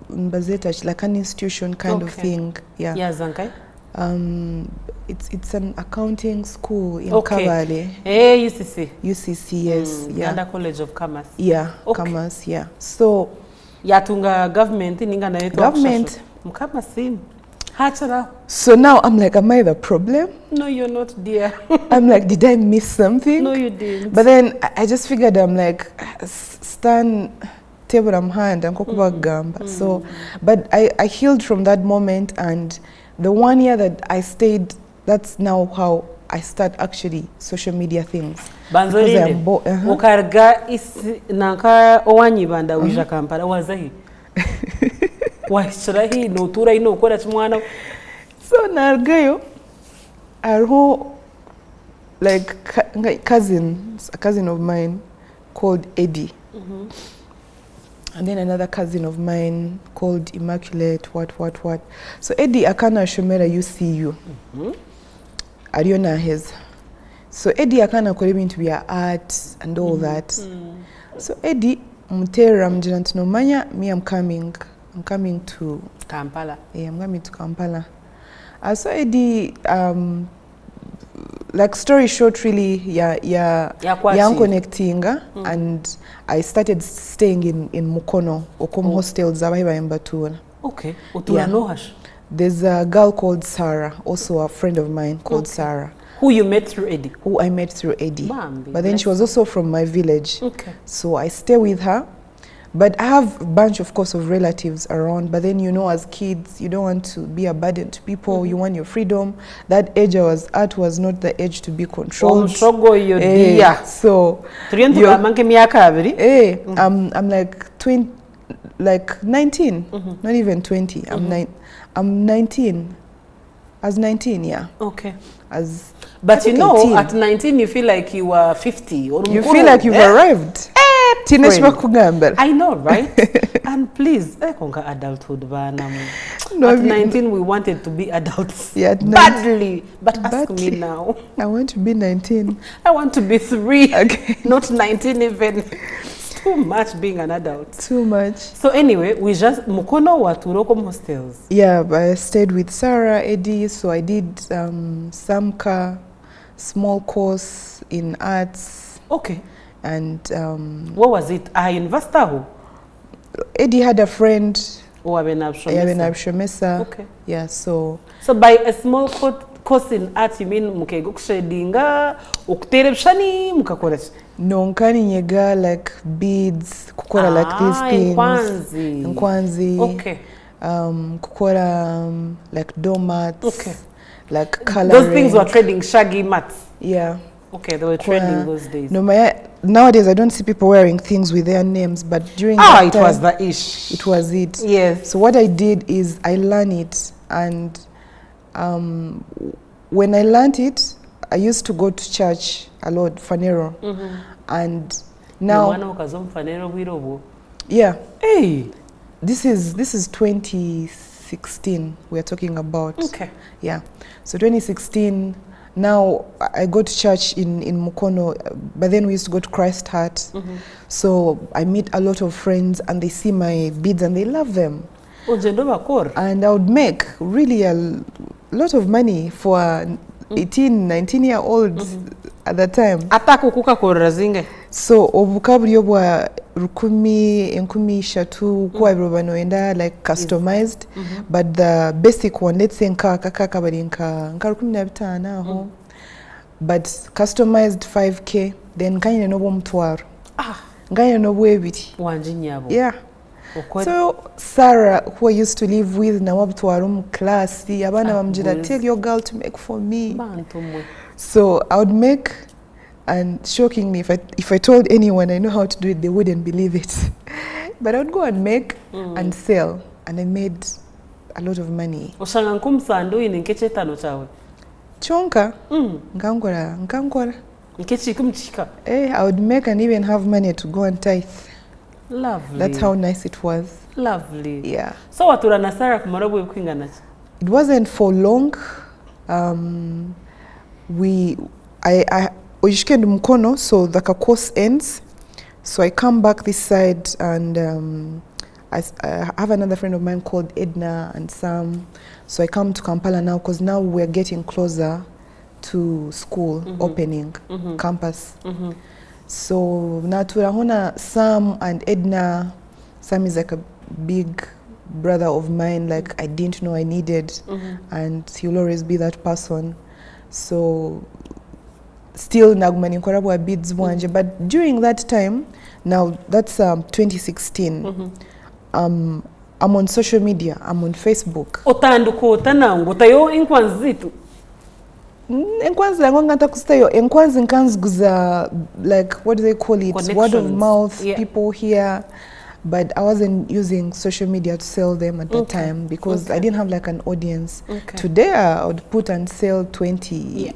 mbazeta like an institution kind of thing. Yeah. Zankai. It's an accounting school in Kabale. UCC. UCC, yes. Under College of Commerce. Yeah, Commerce, yeah. So yatunga government ninga na yetu government mukamasim. So now I'm like, am I the problem? No, you're not, dear. I'm like, did I miss something? No, you didn't. But then I just figured, I'm like, stand table am hand and kokuba gamba. So, but I healed from that moment, and the 1 year that I stayed, that's now how I start actually social media things. Banzorinde, ukarga isi nanka owanyi banda wija Kampala wazahi. Washirahi no tura ino ukora chimwana. So nargayo arho like a cousin of mine called Eddie. And then another cousin of mine called Immaculate, what. So Eddie akana shomera UCU. Ariona his. So Eddie akana kolebi to be art and all that. So Eddie mutera mjina tunomanya, me I'm coming to Kampala. Yeah, I'm coming to Kampala. So Eddie, like story short, really, connecting, and I started staying in Mukono, Okom hostels, Okay. Yeah. There's a girl called Sarah, also a friend of mine called Sarah. Who you met through Eddie? Who I met through Eddie. Bambi, but then she was also from my village. Okay. So I stay with her. But I have a bunch, of course, of relatives around. But then, you know, as kids, you don't want to be a burden to people. You want your freedom. That age I was at was not the age to be controlled. So, I'm like 19, not even 20. I'm 19. As 19, yeah. Okay. But you know, 18. at 19, you feel like you were 50. Or you feel like you've arrived. I know, right? And please, adulthood. No, at 19, we wanted to be adults. Yeah, badly. But ask me now. I want to be 19. I want to be 3. Okay. Not 19 even. Too much being an adult. Too much. So anyway, we just Mukono Waturokom hostels. Yeah, but I stayed with Sarah, Eddie, so I did Samka, small course in arts. Okay. And what was it? University? Eddie had a friend. Shomesa. Okay. Yeah, so by a small course in art, you mean mukegukshedinga, ukterebshani, mukakoresh? No, nyega like beads, kukora like these things. Nkwanzi. Okay. Kukora like doormats. Okay. Like coloring. Those things were trading shaggy mats. Yeah. Okay, they were trending those days. No, nowadays I don't see people wearing things with their names, but during that time, was the ish. it was it. Yes. So what I did is I learned it, and when I learned it, I used to go to church a lot, Fanero, and now, yeah. Hey. This is 2016 we're talking about. Okay. Yeah. So 2016, now I go to church in Mukono, but then we used to go to Christ Heart. So I meet a lot of friends and they see my beads and they love them. And I would make really a lot of money for 18, 19-year-old at that time. So obukabulyo bwa 10, 13 kwa banoenda like customized, but the basic one, let's say nka bali nka 15 aho, but customized 5k, then kanyine nobo mtwaro. Nganye nobo ebiri wanjinyabo. Yeah. So Sarah, who I used to live with, na wabutwaro class, abana bamjira, tell your girl to make for me. So I would make, and shockingly, if I told anyone I know how to do it, they wouldn't believe it. But I would go and make and sell, and I made a lot of money. Chonka, nkangora. I would make and even have money to go and tithe. Lovely. That's how nice it was. Lovely. Yeah. So what na Sarah kumarabu kwingana? It wasn't for long. I Ojishkend Mukono, so the course ends. So I come back this side, and I have another friend of mine called Edna and Sam. So I come to Kampala now because now we're getting closer to school opening, campus. So now to Sam and Edna. Sam is like a big brother of mine, like I didn't know I needed, and he'll always be that person. So still nagumani nkorabu beads wanje, but during that time, now that's 2016. I'm on social media. I'm on Facebook. Enkwanzi ngongata kustayo enkwanzi nkanziguza, like what do they call it, word of mouth, people here, but I wasn't using social media to sell them at the time because I didn't have like an audience. Today I would put and sell 20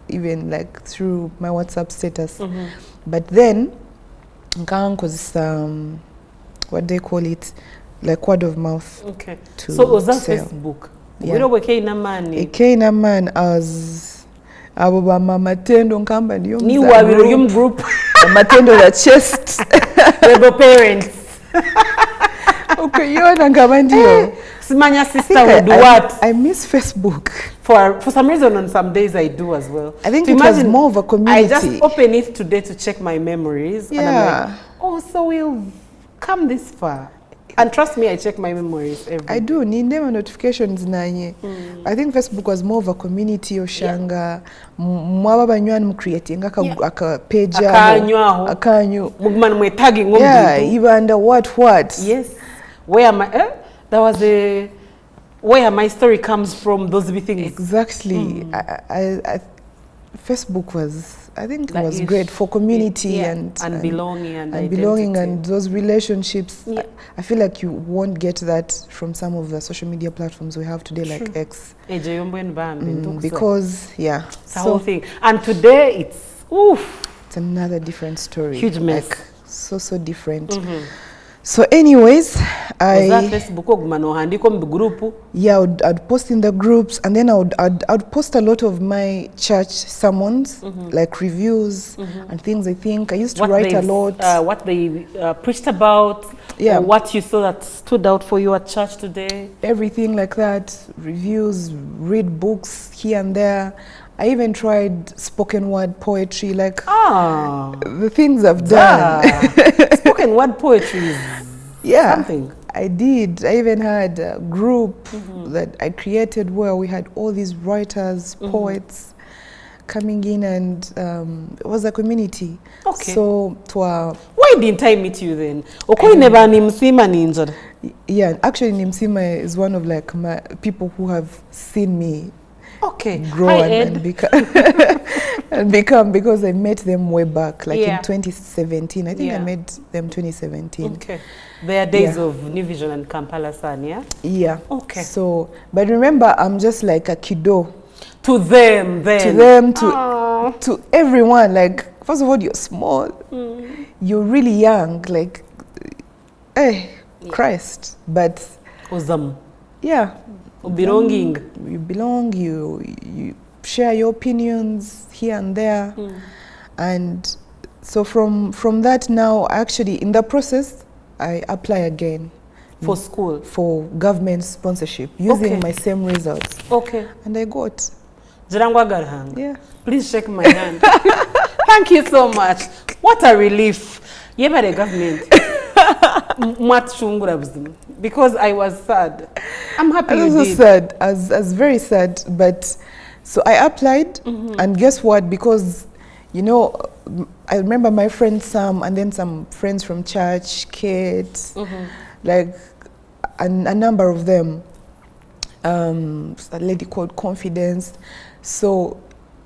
even like through my WhatsApp status. But then because what they call it, like word of mouth. So was that sell. Facebook? Yeah. We don't work in a man. A man as abo matendo nkamba niyo ni wabiro group matendo the chest rebel parents. Okay, yona ngaba ndiyo Simanya sister would do what? I miss Facebook. For some reason on some days I do as well. I think it was more of a community. I just open it today to check my memories, and I'm like, oh, so we'll come this far. And trust me, I check my memories every day. I do. Nindema notifications nanye. I think Facebook was more of a community oshanga. Mwaba banywan mcreating aka page akanyu. Mugman mwe tagging ngombe. Yeah, even the what. Yes. Where my there was a where my story comes from, those big things. Exactly. I Facebook was, I think it was great for community and belonging and belonging and those relationships. I feel like you won't get that from some of the social media platforms we have today, like X. Because it's a whole thing. And today it's it's another different story. Huge mess. Like, so different. So anyways, Facebook group. Yeah, I'd post in the groups, and then I'd post a lot of my church sermons, like reviews and things. I think I used to write a lot. What they preached about, or what you saw that stood out for you at church today. Everything like that, reviews, read books here and there. I even tried spoken word poetry, like the things I've done. Spoken word poetry is something. I did. I even had a group that I created where we had all these writers, poets coming in, and it was a community. So why didn't I meet you then? Yeah, actually Nimsima is one of like my people who have seen me grow and become and become, because I met them way back, like Yeah. in 2017. I think I Yeah. met them 2017. Okay. They are days Yeah. of New Vision and Kampala Sun, yeah? Yeah. Okay. So, but remember, I'm just like a kiddo To them, then. to them, Aww. to everyone. Like, first of all, you're small, you're really young, like, Christ. But Ozam. yeah, Belonging. you belong. You share your opinions here and there, and so from that now, actually, in the process, I apply again For school. for government sponsorship using Okay. my same results, Okay. and I got. Jirangwa Garhang. Yeah. Please shake my hand. Thank you so much. What a relief. Yebare government. Because I was sad. I'm happy I you was did. sad, as very sad. But so I applied, and guess what? Because, you know, I remember my friend Sam, and then some friends from church, Kate, like a number of them. A lady called Confidence. So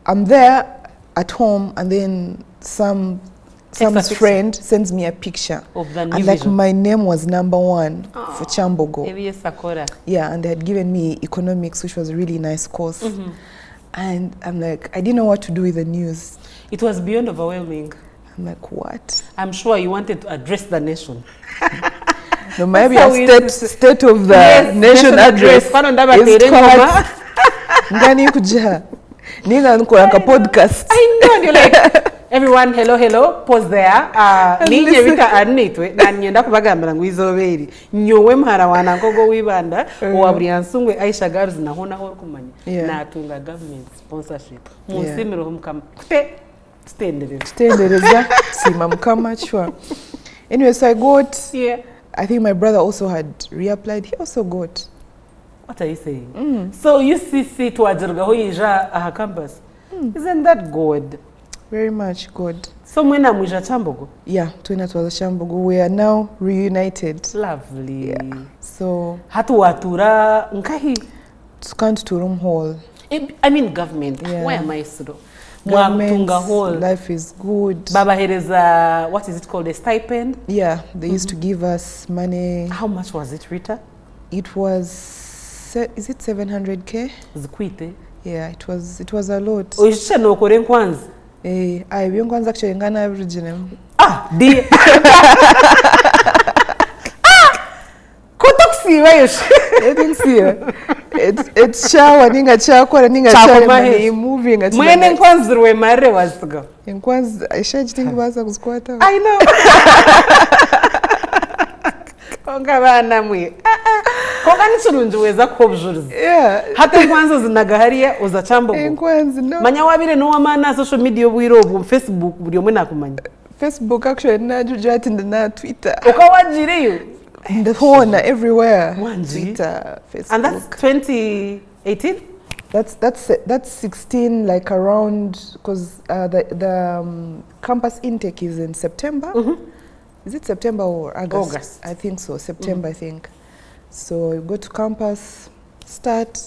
I'm there at home, and then Sam's picture. friend sends me a picture Of the New and like Vision. my name was #1 for Chambogo. Maybe Sakura. Yeah, and they had given me economics, which was a really nice course. And I'm like, I didn't know what to do with the news. It was beyond overwhelming. I'm like, what? I'm sure you wanted to address the nation. No, maybe how a we state of the Yes, nation address Pano ndaba is tere ngoma. called Ngani kuja. Ninga nkora ka podcast. I know, you're like, everyone, hello, pause there. Ninye Rita Arinaitwe, na nyenda kubagambira ngo izoberi. Nyowe mhara wana ngogo wibanda, waburi ansungwe Aisha Girls na hona hor kumanya. Yeah. Na tunga government sponsorship. Musimiro humkam. Stendereza. Stendereza. Sima mkama chwa. Anyway, so I got, Yeah. I think my brother also had reapplied. He also got. What are you saying? So UCC to Ajarga Hoyija aha campus. Isn't that good? Very much good. So mwena mwisha Chambogo. Yeah, Twina Twaza Chambogo. We are now reunited. Lovely. Yeah. So, Hatu watura nkahi. Tukant to room hall. I mean government. Yeah. Why am I so? Government, Mwatunga hall. life is good. Baba hereza, what is it called? A stipend? Yeah, they used to give us money. How much was it, Rita? It was, is it 700K? Zikwite. Yeah, it was a lot. Oishisha no kore kwanza. I beyond kwanza actually ngana original. Di. Kotoksi wayosh. I think so. It's shower ninga chakora ninga chakora moving at. Mwene kwanza ruwe mare wasigo. Kwanza Aisha think baza kuzikwata. I know. Konga bana mwe. Konga nichurunju weza kubjuruza. Yeah. Hata kwanza zinagaharia uza Chambogo. Kwanza no. Manya wabire no wamana social media bwiro bu Facebook buri omwe nakumanya. Facebook actually na jujati na Twitter. Ukawajireyo. In the whole everywhere. Wanji. Twitter, Facebook. And that's 2018? That's 16, like around, because the campus intake is in September. Is it September or August? I think so, September I think. So I go to campus, start,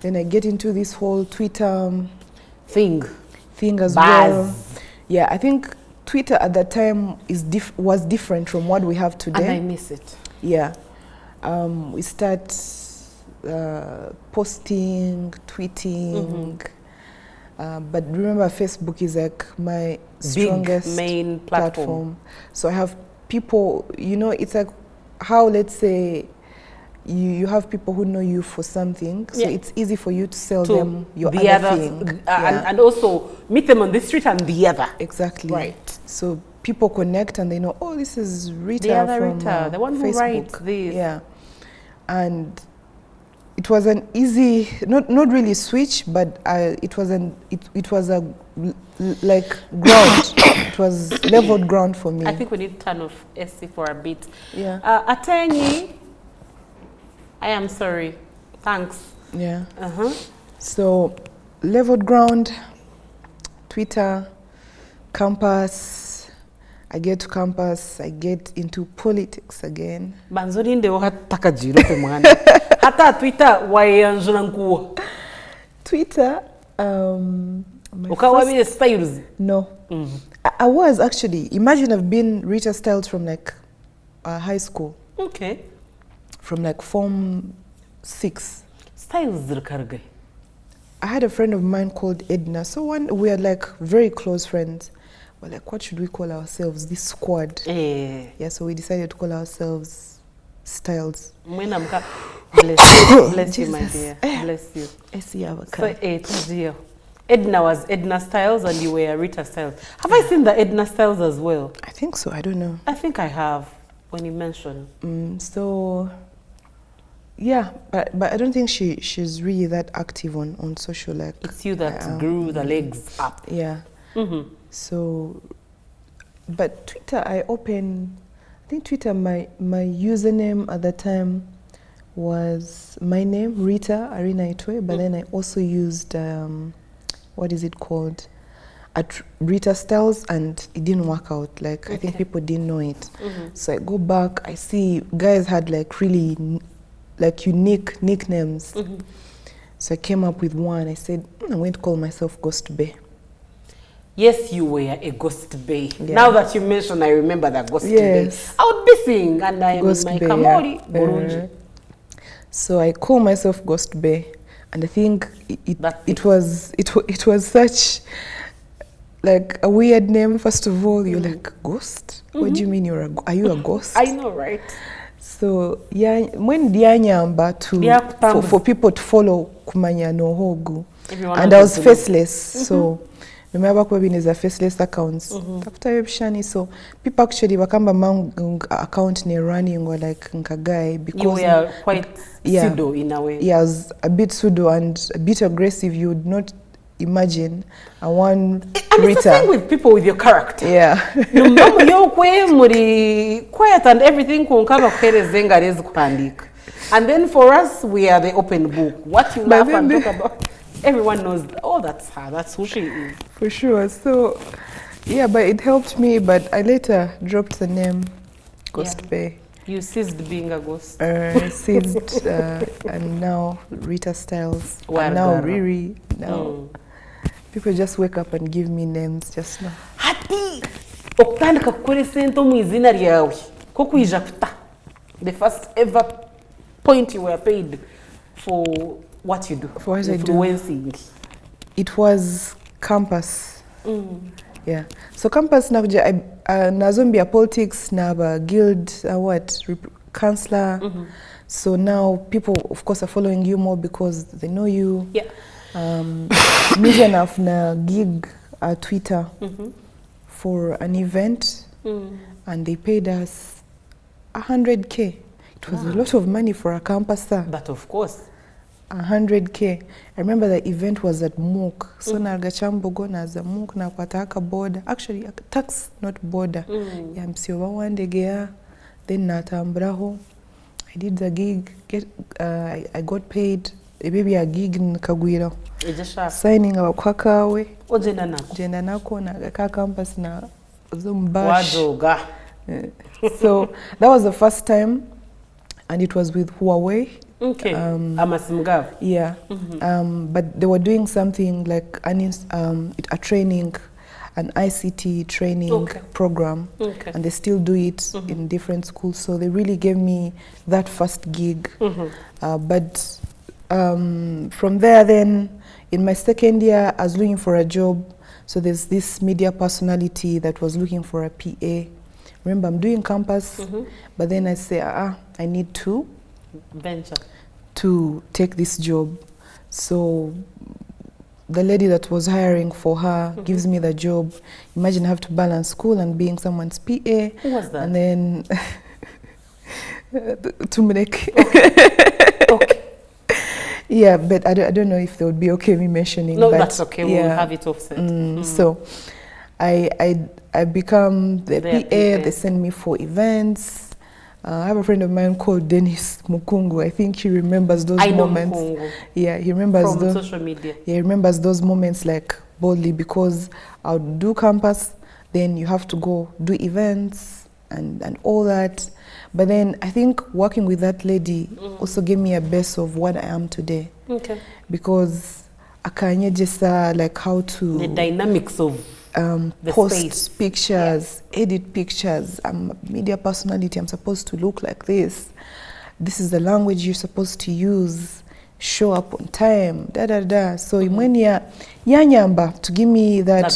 then I get into this whole Twitter thing as Buzz. well. Yeah, I think Twitter at that time was different from what we have today. And I miss it. Yeah, we start posting, tweeting, but remember Facebook is like my strongest main platform. So I have people, you know, it's like how, let's say, you have people who know you for something, so it's easy for you to sell them your the other thing. And also meet them on the street and the other. Exactly. Right. So people connect and they know, oh, this is Rita the other from Rita, the one who Facebook. writes this. Yeah. And it was an easy, not really switch, but it was a like ground. It was leveled ground for me. I think we need to turn off SC for a bit. Yeah. Atenyi, I am sorry. Thanks. Yeah. So leveled ground, Twitter, campus. I get to campus, I get into politics again. Banzoni ndio hataka jirote mwana. Hata Twitter wayanjuna nkuwa. Twitter, My Ukawa styles. No. I was actually. Imagine I've been Rita Styles from like high school. Okay. From like Form 6. Styles zirkargai. I had a friend of mine called Edna. So we are like very close friends. We're like, what should we call ourselves? This squad. Yeah, so we decided to call ourselves Styles. Bless you, my dear. Bless you. So, Edna was Edna Styles and you were Rita Styles. Have I seen the Edna Styles as well? I think so. I don't know. I think I have when you mentioned. So, yeah, but I don't think she's really that active on social. Like it's you that grew the legs up. Yeah. So, but Twitter, I think Twitter, my username at the time was my name, Rita, Arinaitwe, but then I also used, what is it called? At Rita Styles, and it didn't work out. Like, I think people didn't know it. So I go back, I see guys had like really like unique nicknames. So I came up with one. I said, I'm going to call myself Ghost Bay. Yes, you were a Ghost Bay. Yeah. Now that you mention, I remember that Ghost Bay. I would be singing, and I am in my Kamori, Burunji. So I call myself Ghost Bay, and I think it was such like a weird name. First of all, you're like, ghost? What do you mean are you a ghost? I know, right? So yeah, when Dianyamba for people to follow Kumanya Nohogu, and I was faceless, so. Remember when is a faceless accounts. So people actually wakamba mang account ne running or like guy because you were quite pseudo in a way. Yeah, I was a bit pseudo and a bit aggressive. You would not imagine a one and it's the thing with people with your character. Yeah. You're quiet and everything and then for us we are the open book. What you laugh and talk about. Everyone knows, oh, that's her, that's who she is. For sure. So, yeah, but it helped me, but I later dropped the name Ghost Bay. You ceased being a ghost? Ceased, and now Rita Styles. And now Riri. Now people just wake up and give me names just now. Hati! Okutandika kukore sento mwizina lyawe. Kokuija kuta. The first ever point you were paid for what you do. For what I do. It was campus. Yeah. So campus nakuja nazombia politics na guild counselor. So now people of course are following you more because they know you. Yeah. Media enough na gig at Twitter for an event and they paid us 100K. It was a lot of money for a campuser. But of course. 100K. I remember the event was at Mook. So nagachambogo na za Mook na kwataka border. Actually, tax not border. Ya msiwa wandegea. Then natambraho. I did the gig. I got paid. Maybe a gig in Kagwira. Signing abakwakawe. Ojenda nako. Jenda nako na gaka campus na zumbash. Wajoga. So that was the first time, and it was with Huawei. Okay. Amasimgav. Yeah. But they were doing something like a training, an ICT training program, and they still do it in different schools. So they really gave me that first gig. But from there, then in my second year, I was looking for a job. So there's this media personality that was looking for a PA. Remember, I'm doing campus, but then I say, I need to venture to take this job. So the lady that was hiring for her gives me the job. Imagine I have to balance school and being someone's PA. Who was that? And then Tumelek. Okay. Yeah, but I don't know if they would be okay me mentioning. No, but that's okay. We'll have it offset. So I become the PA. They send me for events. I have a friend of mine called Dennis Mukungu. I think he remembers those moments. Mukungu. Yeah, he remembers from social media. Yeah, he remembers those moments like boldly because I would do campus, then you have to go do events and all that. But then I think working with that lady also gave me a base of what I am today. Okay. Because akanyegesa like how to The dynamics of the post space. pictures, edit pictures. I'm a media personality. I'm supposed to look like this. This is the language you're supposed to use. Show up on time. Da da da. So when yanyamba to give me that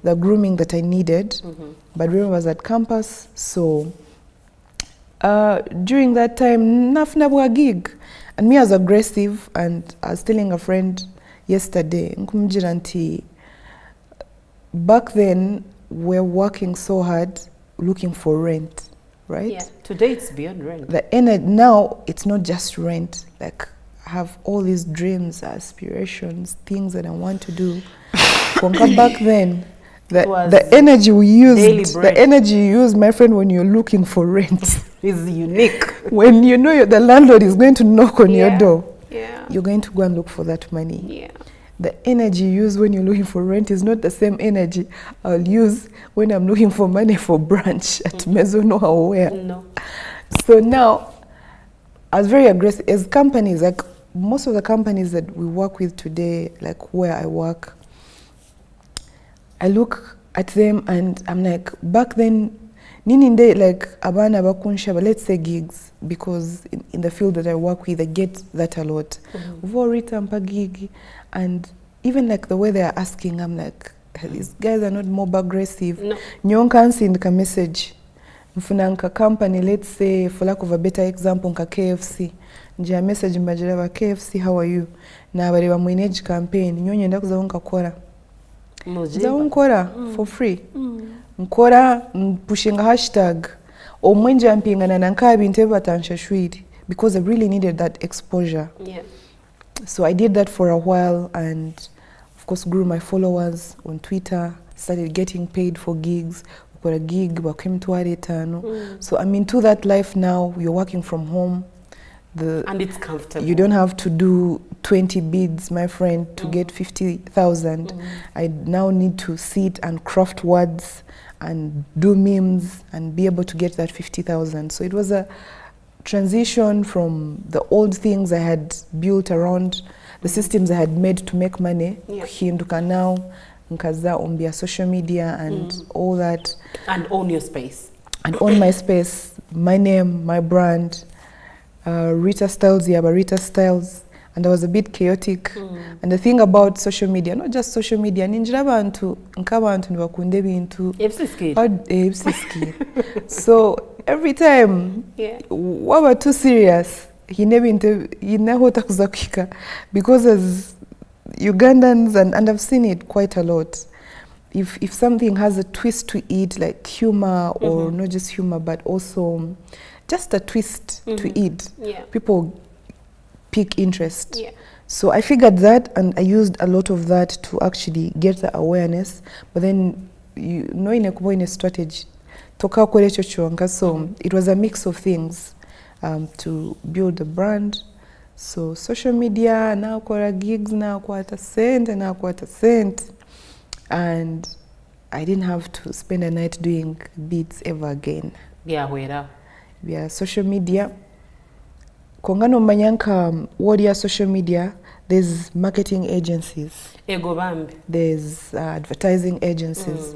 the grooming that I needed. But Rita was at campus, so during that time, nafuna gig, and me I was aggressive, and I was telling a friend yesterday, back then we're working so hard looking for rent, right? Yeah. Today it's beyond rent. Now it's not just rent. Like I have all these dreams, aspirations, things that I want to do. Back then, the energy we used, the energy you use, my friend, when you're looking for rent is unique. When you know the landlord is going to knock on your door, yeah, you're going to go and look for that money. Yeah. The energy you use when you're looking for rent is not the same energy I'll use when I'm looking for money for brunch at Maison or where. No. So now, I was very aggressive. As companies, like most of the companies that we work with today, like where I work, I look at them and I'm like, back then, nininde like abana bakunsha, let's say gigs, because in the field that I work with, I get that a lot. Rita mpa gig, and even like the way they are asking, I'm like, these guys are not mob aggressive. No. Nyonka nsindika message. Mfunanka company, let's say, for lack of a better example, nka KFC. Njia message mbajira KFC, how are you? Na bari ba manage campaign, nyonye ndaku za unka kora. Za unkora for free. Nkora pushinga hashtag. Omwenje ampingana na nkabi nteba tanshashwiri, because I really needed that exposure. Yeah. So I did that for a while, and of course grew my followers on Twitter, started getting paid for gigs. Got a gig, so I'm into that life now. You're working from home. And it's comfortable. You don't have to do 20 bids, my friend, to get 50,000. I now need to sit and craft words and do memes and be able to get that 50,000. So it was a transition from the old things I had built around, the systems I had made to make money, kuhinduka now, nkaza ombia social media and all that. And own your space. And own my space, my name, my brand. Rita Styles, Rita Styles, and I was a bit chaotic. And the thing about social media, not just social media, ninjira bantu nkabantu nibakunde bintu so every time waba too serious hinehota kuza kwika, because as Ugandans, and I've seen it quite a lot, if something has a twist to it, like humor, or not just humor but also just a twist to it, people pick interest. So I figured that, and I used a lot of that to actually get the awareness. But then, you know, in a strategy, so it was a mix of things to build the brand. So social media, now quarter gigs, now quarter cent, and now quarter cent. And I didn't have to spend a night doing beats ever again. Yeah, social media. Kongano manyanka warrior social media, there's marketing agencies. There's advertising agencies.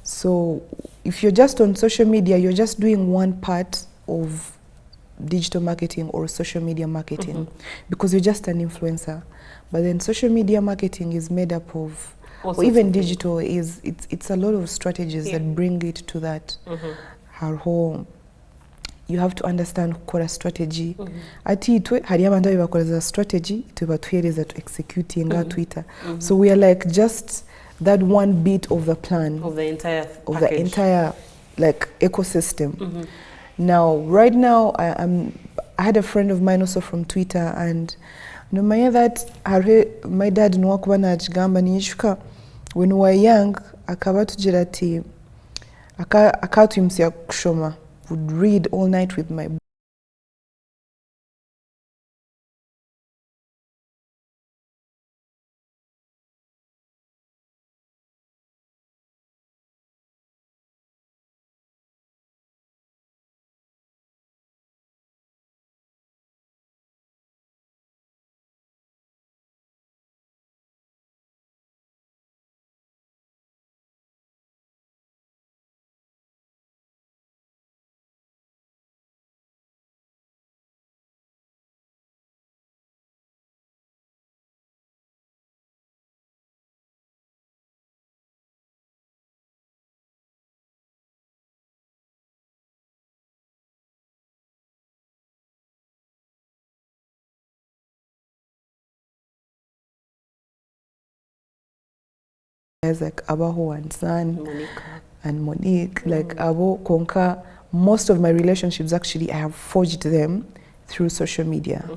So if you're just on social media, you're just doing one part of digital marketing or social media marketing because you're just an influencer. But then social media marketing is made up of, or even digital, it's a lot of strategies that bring it to that. Our whole, you have to understand kora strategy. Ati itwe hari abantu bakoraza strategy tubatuhereza to executing Twitter. So we are like just that one bit of the plan of the entire like ecosystem. Now right now I had a friend of mine also from Twitter, and no matter that my dad no wakubana agamba nishuka when we were young akabatugira ati akatwimsya kushoma, would read all night with my like Abaho and San Monica. and Monique, like Abo, Konka. Most of my relationships actually I have forged them through social media,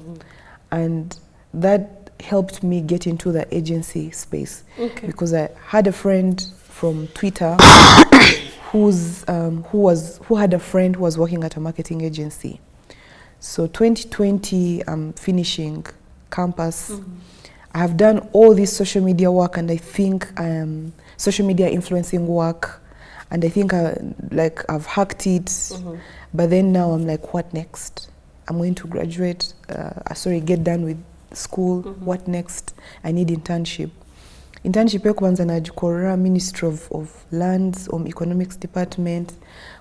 and that helped me get into the agency space because I had a friend from Twitter who had a friend who was working at a marketing agency. So 2020, I'm finishing campus. I have done all this social media work, and I think social media influencing work, and I think I've hacked it. But then now I'm like, what next? I'm going to graduate, get done with school. What next? I need internship. Internship kwanza najikora Ministry of Lands Economics Department.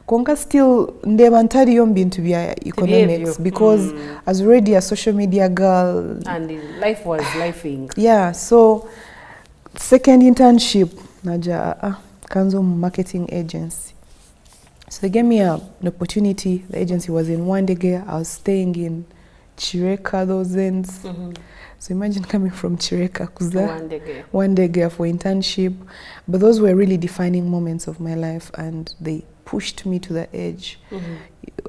Konka still ndeba ntari yombi into economics because as already a social media girl and life was lifing. Yeah, so second internship naja Kanzo marketing agency. So they gave me an opportunity. The agency was in Wandege. I was staying in Chireka, those ends. So imagine coming from Chireka, Kuza, Wandege for internship. But those were really defining moments of my life, and they pushed me to the edge.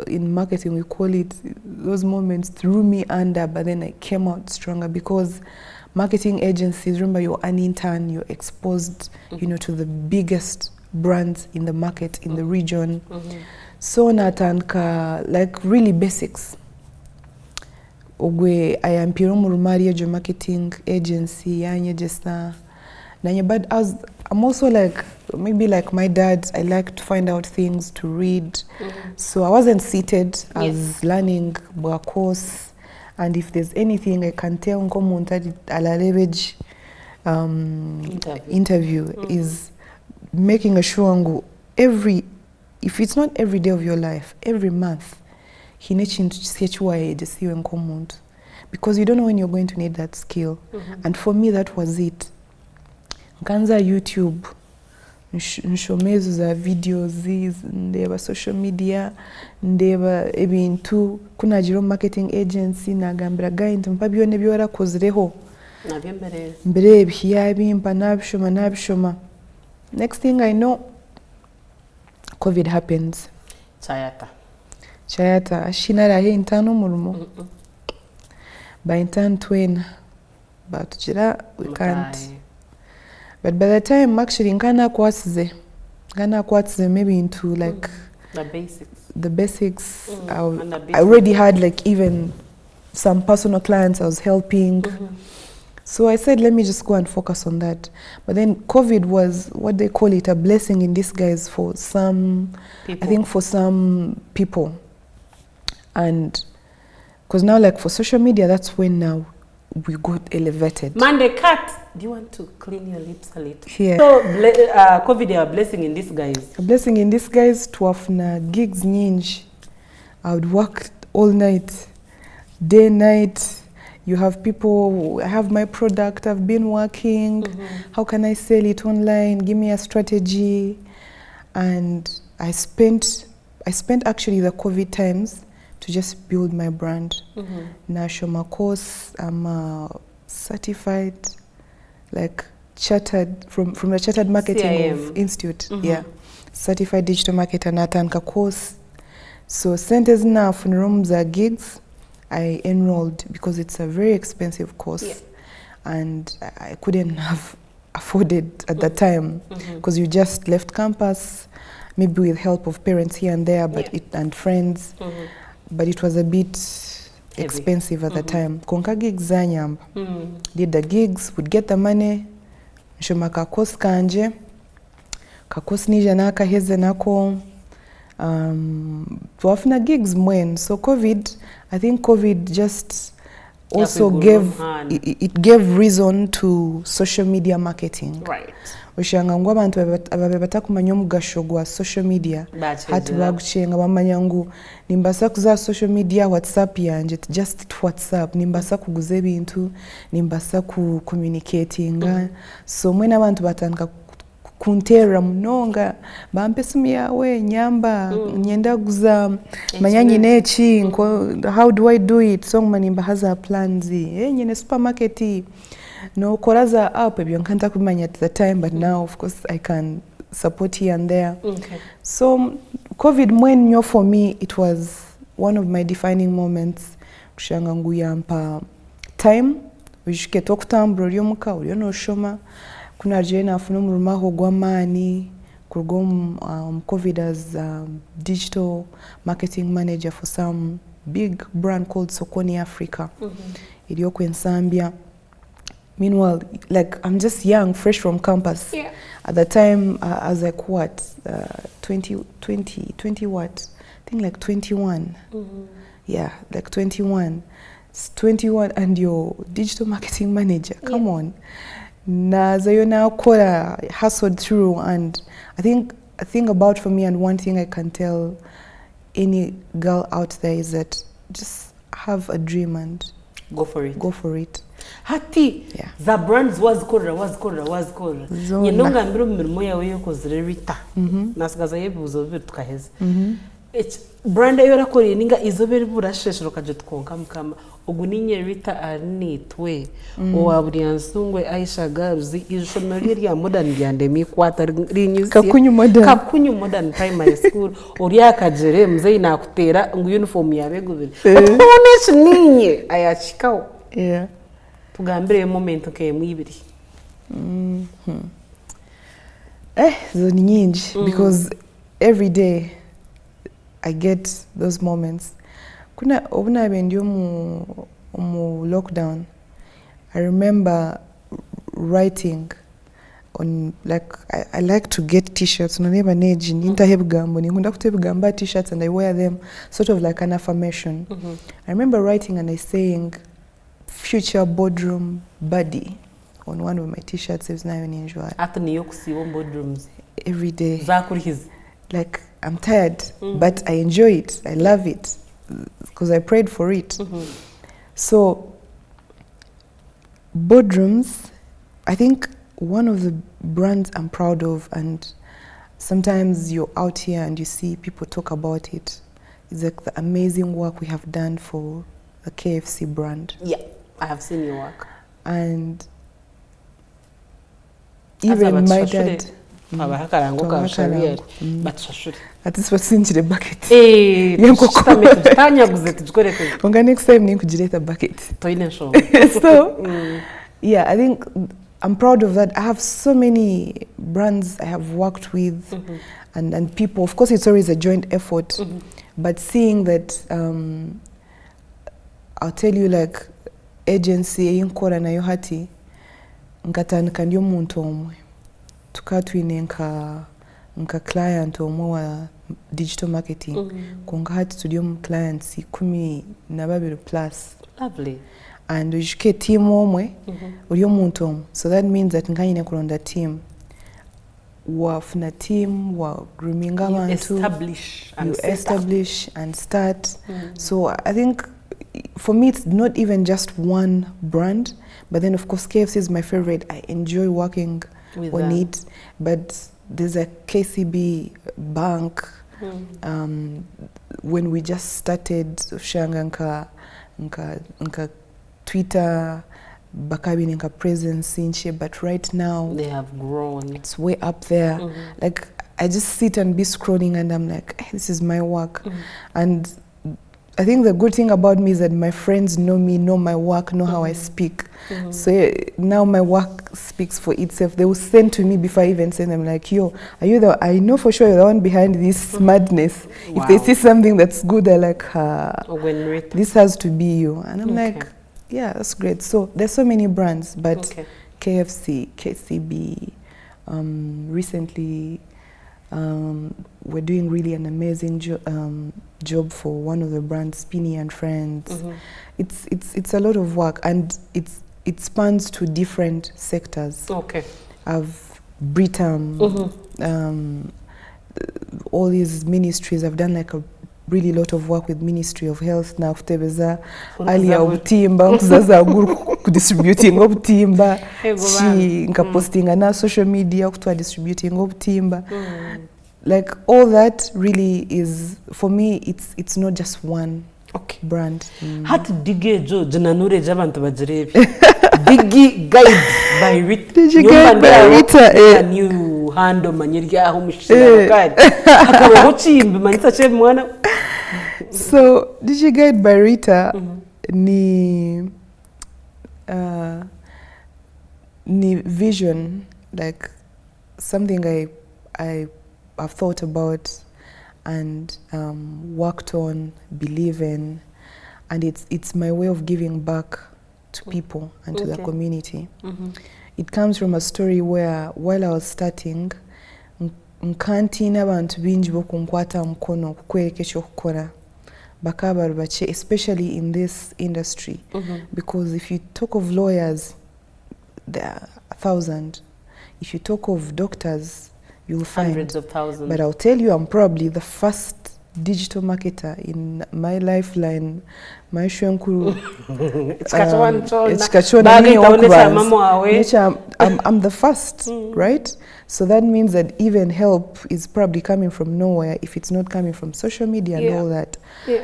In marketing, we call it, those moments threw me under, but then I came out stronger because marketing agencies, remember you're an intern, you're exposed, to the biggest brands in the market, in the region. So natanka, like really basics. Ogwe, I am Piromurumari, a marketing agency, but I'm also like, maybe like my dad, I like to find out things, to read. So I wasn't seated, I was learning a course. And if there's anything I can tell Nkomunta Alalevage interview is making sure if it's not every day of your life, every month, because you don't know when you're going to need that skill. And for me, that was it. Nganza YouTube, nshomezo za videos, ndeba social media, ndeba ebintu, kuna jiro marketing agency, nagambira gaintu, mpabyone byora kozireho. Mbere bihiya bimpa nabishoma. Next thing I know, COVID happens. Chayata, ashinara he intano murumo. By intern twin, but jira, we can't. But by the time actually Ghana kwasize maybe into like the basics. I already had like even some personal clients I was helping. So I said, let me just go and focus on that. But then COVID was, what they call it, a blessing in disguise for some people. I think for some people. And because now like for social media, that's when now we got elevated. Monday cat, do you want to clean your lips a little? Yeah. So COVID, a blessing in disguise. A blessing in disguise to have gigs nyingi. I would work all night, day, night. You have people, I have my product, I've been working. How can I sell it online? Give me a strategy. And I spent actually the COVID times to just build my brand. Now show my course, I'm certified, like chartered from the Chartered Marketing Institute. Yeah, certified digital marketer natanka course. So centers now for rooms are gigs. I enrolled because it's a very expensive course, and I couldn't have afforded at that time because you just left campus, maybe with help of parents here and there, but and friends. But it was a bit expensive at the time. Konka gigs zanyamba. Did the gigs, would get the money. Nshoma kakos kanje. Kakos nija naka heze nako. Tuwafuna gigs mwen. So COVID, I think COVID just also gave reason to social media marketing. Right. Oshanga ngwa abantu ababata kumanya omugasho gwa social media hati baguchenga bamanya ngu nimbasa kuza social media WhatsApp yanje just WhatsApp nimbasa kuguza ebintu nimbasa ku communicating so mwena abantu batandika kuntera munonga bampe simu yawe nyamba nyenda guza manyanyi nechi how do I do it so manimba haza plans nyine supermarket no koraza app ebyo nkanta kumanya at the time, but now of course I can support here and there. So COVID mwenyo for me, it was one of my defining moments. Kushanga nguyampa time ujike tokutambura uri omuka uri onoshoma kuna jena afuna murumaho gw'amani kurugom COVID as digital marketing manager for some big brand called Sokoni Africa. Ilioko in Zambia. Meanwhile, like I'm just young, fresh from campus. Yeah. At the time, I was like what, 20 what? I think like 21. Yeah, like 21. It's 21 and you're digital marketing manager. Come on. Na zayo na kora hustled through, and I think about for me, and one thing I can tell any girl out there is that just have a dream and go for it. Go for it. Hati, yeah. The brands was kora. Yenonga mbiro mirimo yawe yokozere Rita. Nasigaza yebuzo bitukaheza. Brand yo rakore ninga izobere burasheshero kaje tkonka mukama. Oguninye Rita Arinaitwe. Owaburiyansungwe Aisha Garuzi ishomero rya modern ryandemi kwata rinyusi. Kakunyu modern primary school. Oriya kajere mzee nakutera ngo uniform yabe gubiri. Okonesha ninye ayachikaho. Yeah. Tugambire moment ke mwibiri. Zo nyingi because every day I get those moments. Kuna obuna bendio mu lockdown. I remember writing on, like I like to get t-shirts no neba neji ninta hebugambo nikunda kutebugamba t-shirts, and I wear them sort of like an affirmation. I remember writing and I saying future boardroom buddy on one of my t-shirts. It was not even enjoy. After New York City boardrooms every day. Like I'm tired, but I enjoy it. I love it because I prayed for it. So boardrooms, I think one of the brands I'm proud of, and sometimes you're out here and you see people talk about it, is like the amazing work we have done for the KFC brand. Yeah, I have seen your work. And even my dad. At this was in the bucket. Next time the bucket. So yeah, I think I'm proud of that. I have so many brands I have worked with, and people. Of course, it's always a joint effort, but seeing that, I'll tell you, like agency inkora na yohati nkatandika ndio muntu omwe tukatwine nka client omwe wa digital marketing konga hati tudio clients 12 plus. Lovely. And ujike team omwe uliyo muntu omwe, so that means that nkanyine kulonda team wafuna team wa grooming abantu you establish and start. So I think for me, it's not even just one brand, but then of course KFC is my favorite. I enjoy working with on it, but there's a KCB bank. When we just started, shanga nka Twitter, bakabi nka presence inche, but right now they have grown. It's way up there. Like I just sit and be scrolling, and I'm like, hey, this is my work, and I think the good thing about me is that my friends know me, know my work, know how I speak. So now my work speaks for itself. They will send to me before I even send them, like, yo, are you the, I know for sure you're the one behind this madness. Wow. If they see something that's good, they're like, this has to be you. And I'm like, yeah, that's great. So there's so many brands, but KFC, KCB, recently, we're doing really an amazing job for one of the brands, Spinny and Friends. It's a lot of work, and it spans to different sectors. I've Britam, all these ministries. I've done like a really lot of work with Ministry of Health now. Kutebeza alia obutimba kuzaza distributing obutimba chi nka posting na social media kutwa distributing obutimba. Like all that really is, for me, it's not just one brand. Hati dige jo jananure jabantu bajirebi Digi Guide by Rita. Digi Guide by Rita. A new handle manyirya aho mushira kandi. Akaba gucimba manitsa che mwana. So Digi Guide by Rita ni vision, like something I have thought about and worked on, believe in, and it's my way of giving back to people and to the community. It comes from a story where while I was starting, nkanti n'abantu bingi bokunkwata mkono kukwerekesha okukora bakaba bache, especially in this industry, because if you talk of lawyers, there are 1,000. If you talk of doctors, you'll find hundreds of thousands. But I'll tell you, I'm probably the first digital marketer in my lifeline. My shwenkuru. I'm the first, right? So that means that even help is probably coming from nowhere if it's not coming from social media and all that.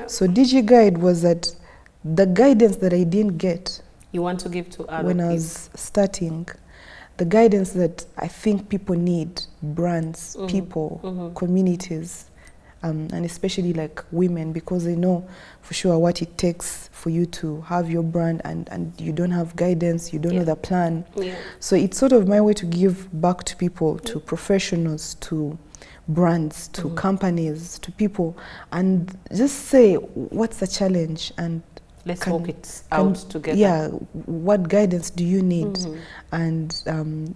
So DigiGuide was that the guidance that I didn't get. You want to give to other when I was starting, the guidance that I think people need, brands, people, communities, and especially like women, because they know for sure what it takes for you to have your brand, and you don't have guidance, you don't know the plan. So it's sort of my way to give back to people, to professionals, to brands, to companies, to people, and just say, what's the challenge? And let's work it out together. Yeah, what guidance do you need? And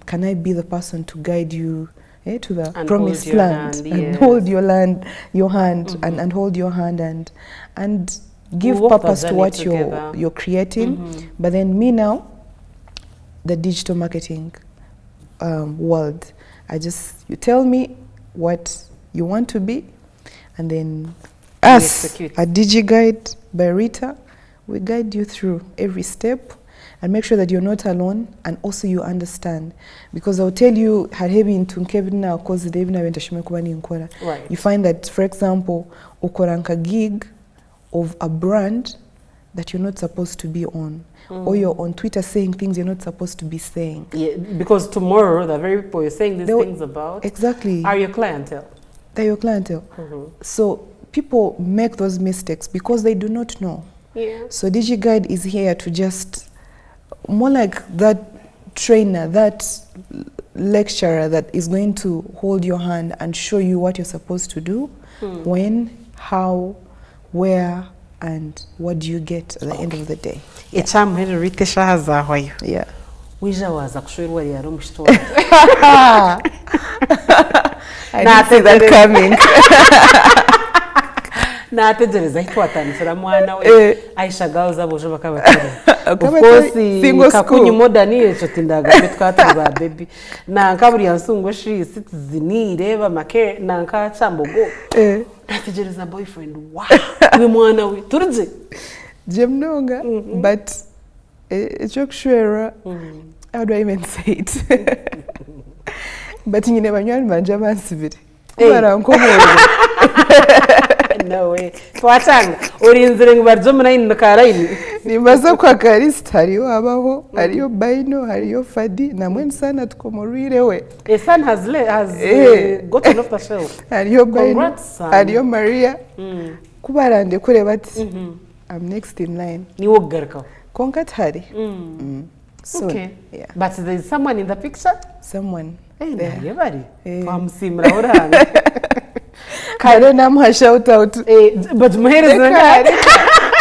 can I be the person to guide you to the promised land and hold your hand, and hold your hand and give purpose to what you're creating. But then me now, the digital marketing world, you tell me what you want to be, and then us at DigiGuide by Rita, we guide you through every step and make sure that you're not alone, and also you understand. Because I'll tell you, you find that, for example, ukoranka gig of a brand that you're not supposed to be on, or you're on Twitter saying things you're not supposed to be saying. Yeah, because tomorrow, the very people you're saying these things about are your clientele. They're your clientele. So people make those mistakes because they do not know. So DigiGuide is here to just, more like that trainer, that lecturer that is going to hold your hand and show you what you're supposed to do, when, how, where, and what do you get at the end of the day. Yeah. I didn't see that coming. nategereza hitwatanishira mwana we Aisha Girls aboje bakabatera of course kakunyu modern yecho tindaga twatwa ba baby na nkaburi yansungo shi citizen ireba make na nkacambogo nategereza boyfriend wow we mwana we turije jemnonga but echokushwera how do I even say it but nyine banywani banje bansibire kubara nkomoro no way twatanga urinzire ngo barzo munayini nakaraini nibaza kwa Karista hariyo abaho hariyo Baino hariyo Fadi na mwen sana tukomorire we a son has gotten off the shelf hariyo Baino hariyo Maria kubarande kure bati I'm next in line ni wogarka konkat hari so okay. Yeah. But there is someone in the picture, someone there yebari twamusimira oranga kare namha shout out but muhereza ngari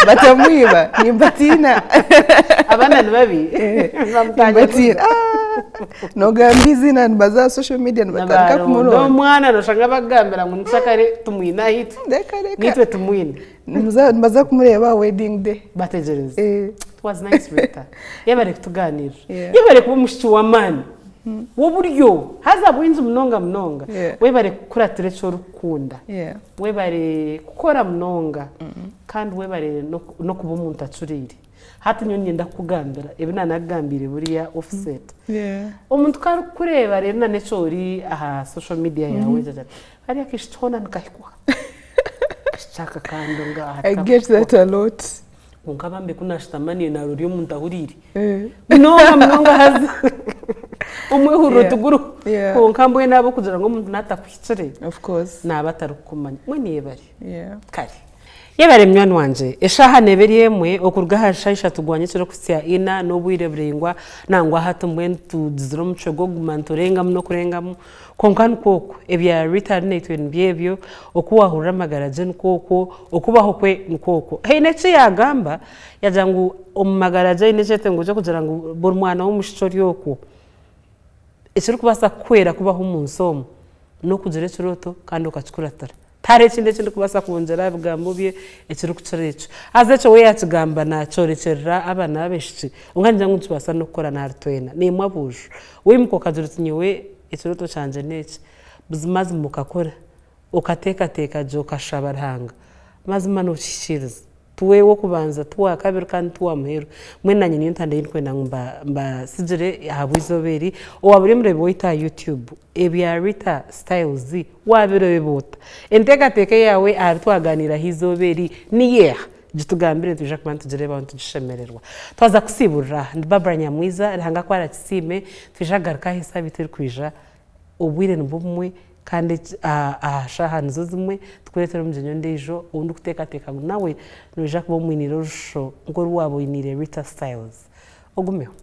batamwiba nimbatina abana babi batina nogambizi na baza social media bataka kumulo no mwana noshanga bagambira ngo nsakare tumwina hit nitwe tumwina baza kumureba wedding day bategereza it was nice Rita yabare kutuganira yabare kuba mushiki wa mani woburyo haza bwinzu mnonga webare kuratire cyo rukunda webare gukora mnonga kandi webare no kuba umuntu acurire hati nyonye ndakugambira ebina nagambire buriya offset umuntu kari kureba rero nane cori aha social media yawe hari akishitona nkahikwa chaka kando ngaha I get that a lot konka bambe kunashitamaniye na ruri umuntu ahurire nonga mnonga hazi umwe huro tuguru konka mbwe nabo kugira ngo umuntu natakwicire of course nabatarukumanya mwe niyebari kare yebare mwana wanje eshaha neberiyemwe okurgaha shaisha tugwanye cyo kusya ina no bwirebrengwa nangwa hato mwe tuziro muco go gumantorenga no kurengamo konkani koko ebya Rita Arinaitwe byebyo okuwahurira magaraje nkoko okubaho kwe nkoko heinechi yagamba yajangu omumagaraje inechete ngoje kugira ngo buri mwana w'umushori yoko ekiri kubasa kwera kubaho umunsomo no kugira kiroto kandi ukachikuratara tare kinde kindi kubasa kunjera bigambo bye ekiri kucirecho azecho we yatugamba na chorecherera abana abeshi unganje ngo tubasa no gukora na Artwena ni mwabuju we mukokazurutsinyewe ikiroto canje neke buzimazi mukakora ukateka jo kashabarhanga mazima no shishiriza tuwe wo kubanza tuwa kabiri kandi tuwa muhero mwena nyine ntande yinkwe na mba sijire habuzoberi owabure murebe wita YouTube ebya Rita Styles wabire bota enteka yawe artwaganira hizoberi niye gitugambire tuje kwanta tugire abantu gishemererwa twaza kusibura Barbara Nyamwiza rihanga kwara kisime tujagaruka hisabitiri kwija ubwire nubumwe kandi ahashaha nizo zimwe twiretera umjenyo ndejo undi kuteka nawe nuje kuba mwiniro rusho ngo rwabo inire Rita Styles ogumeho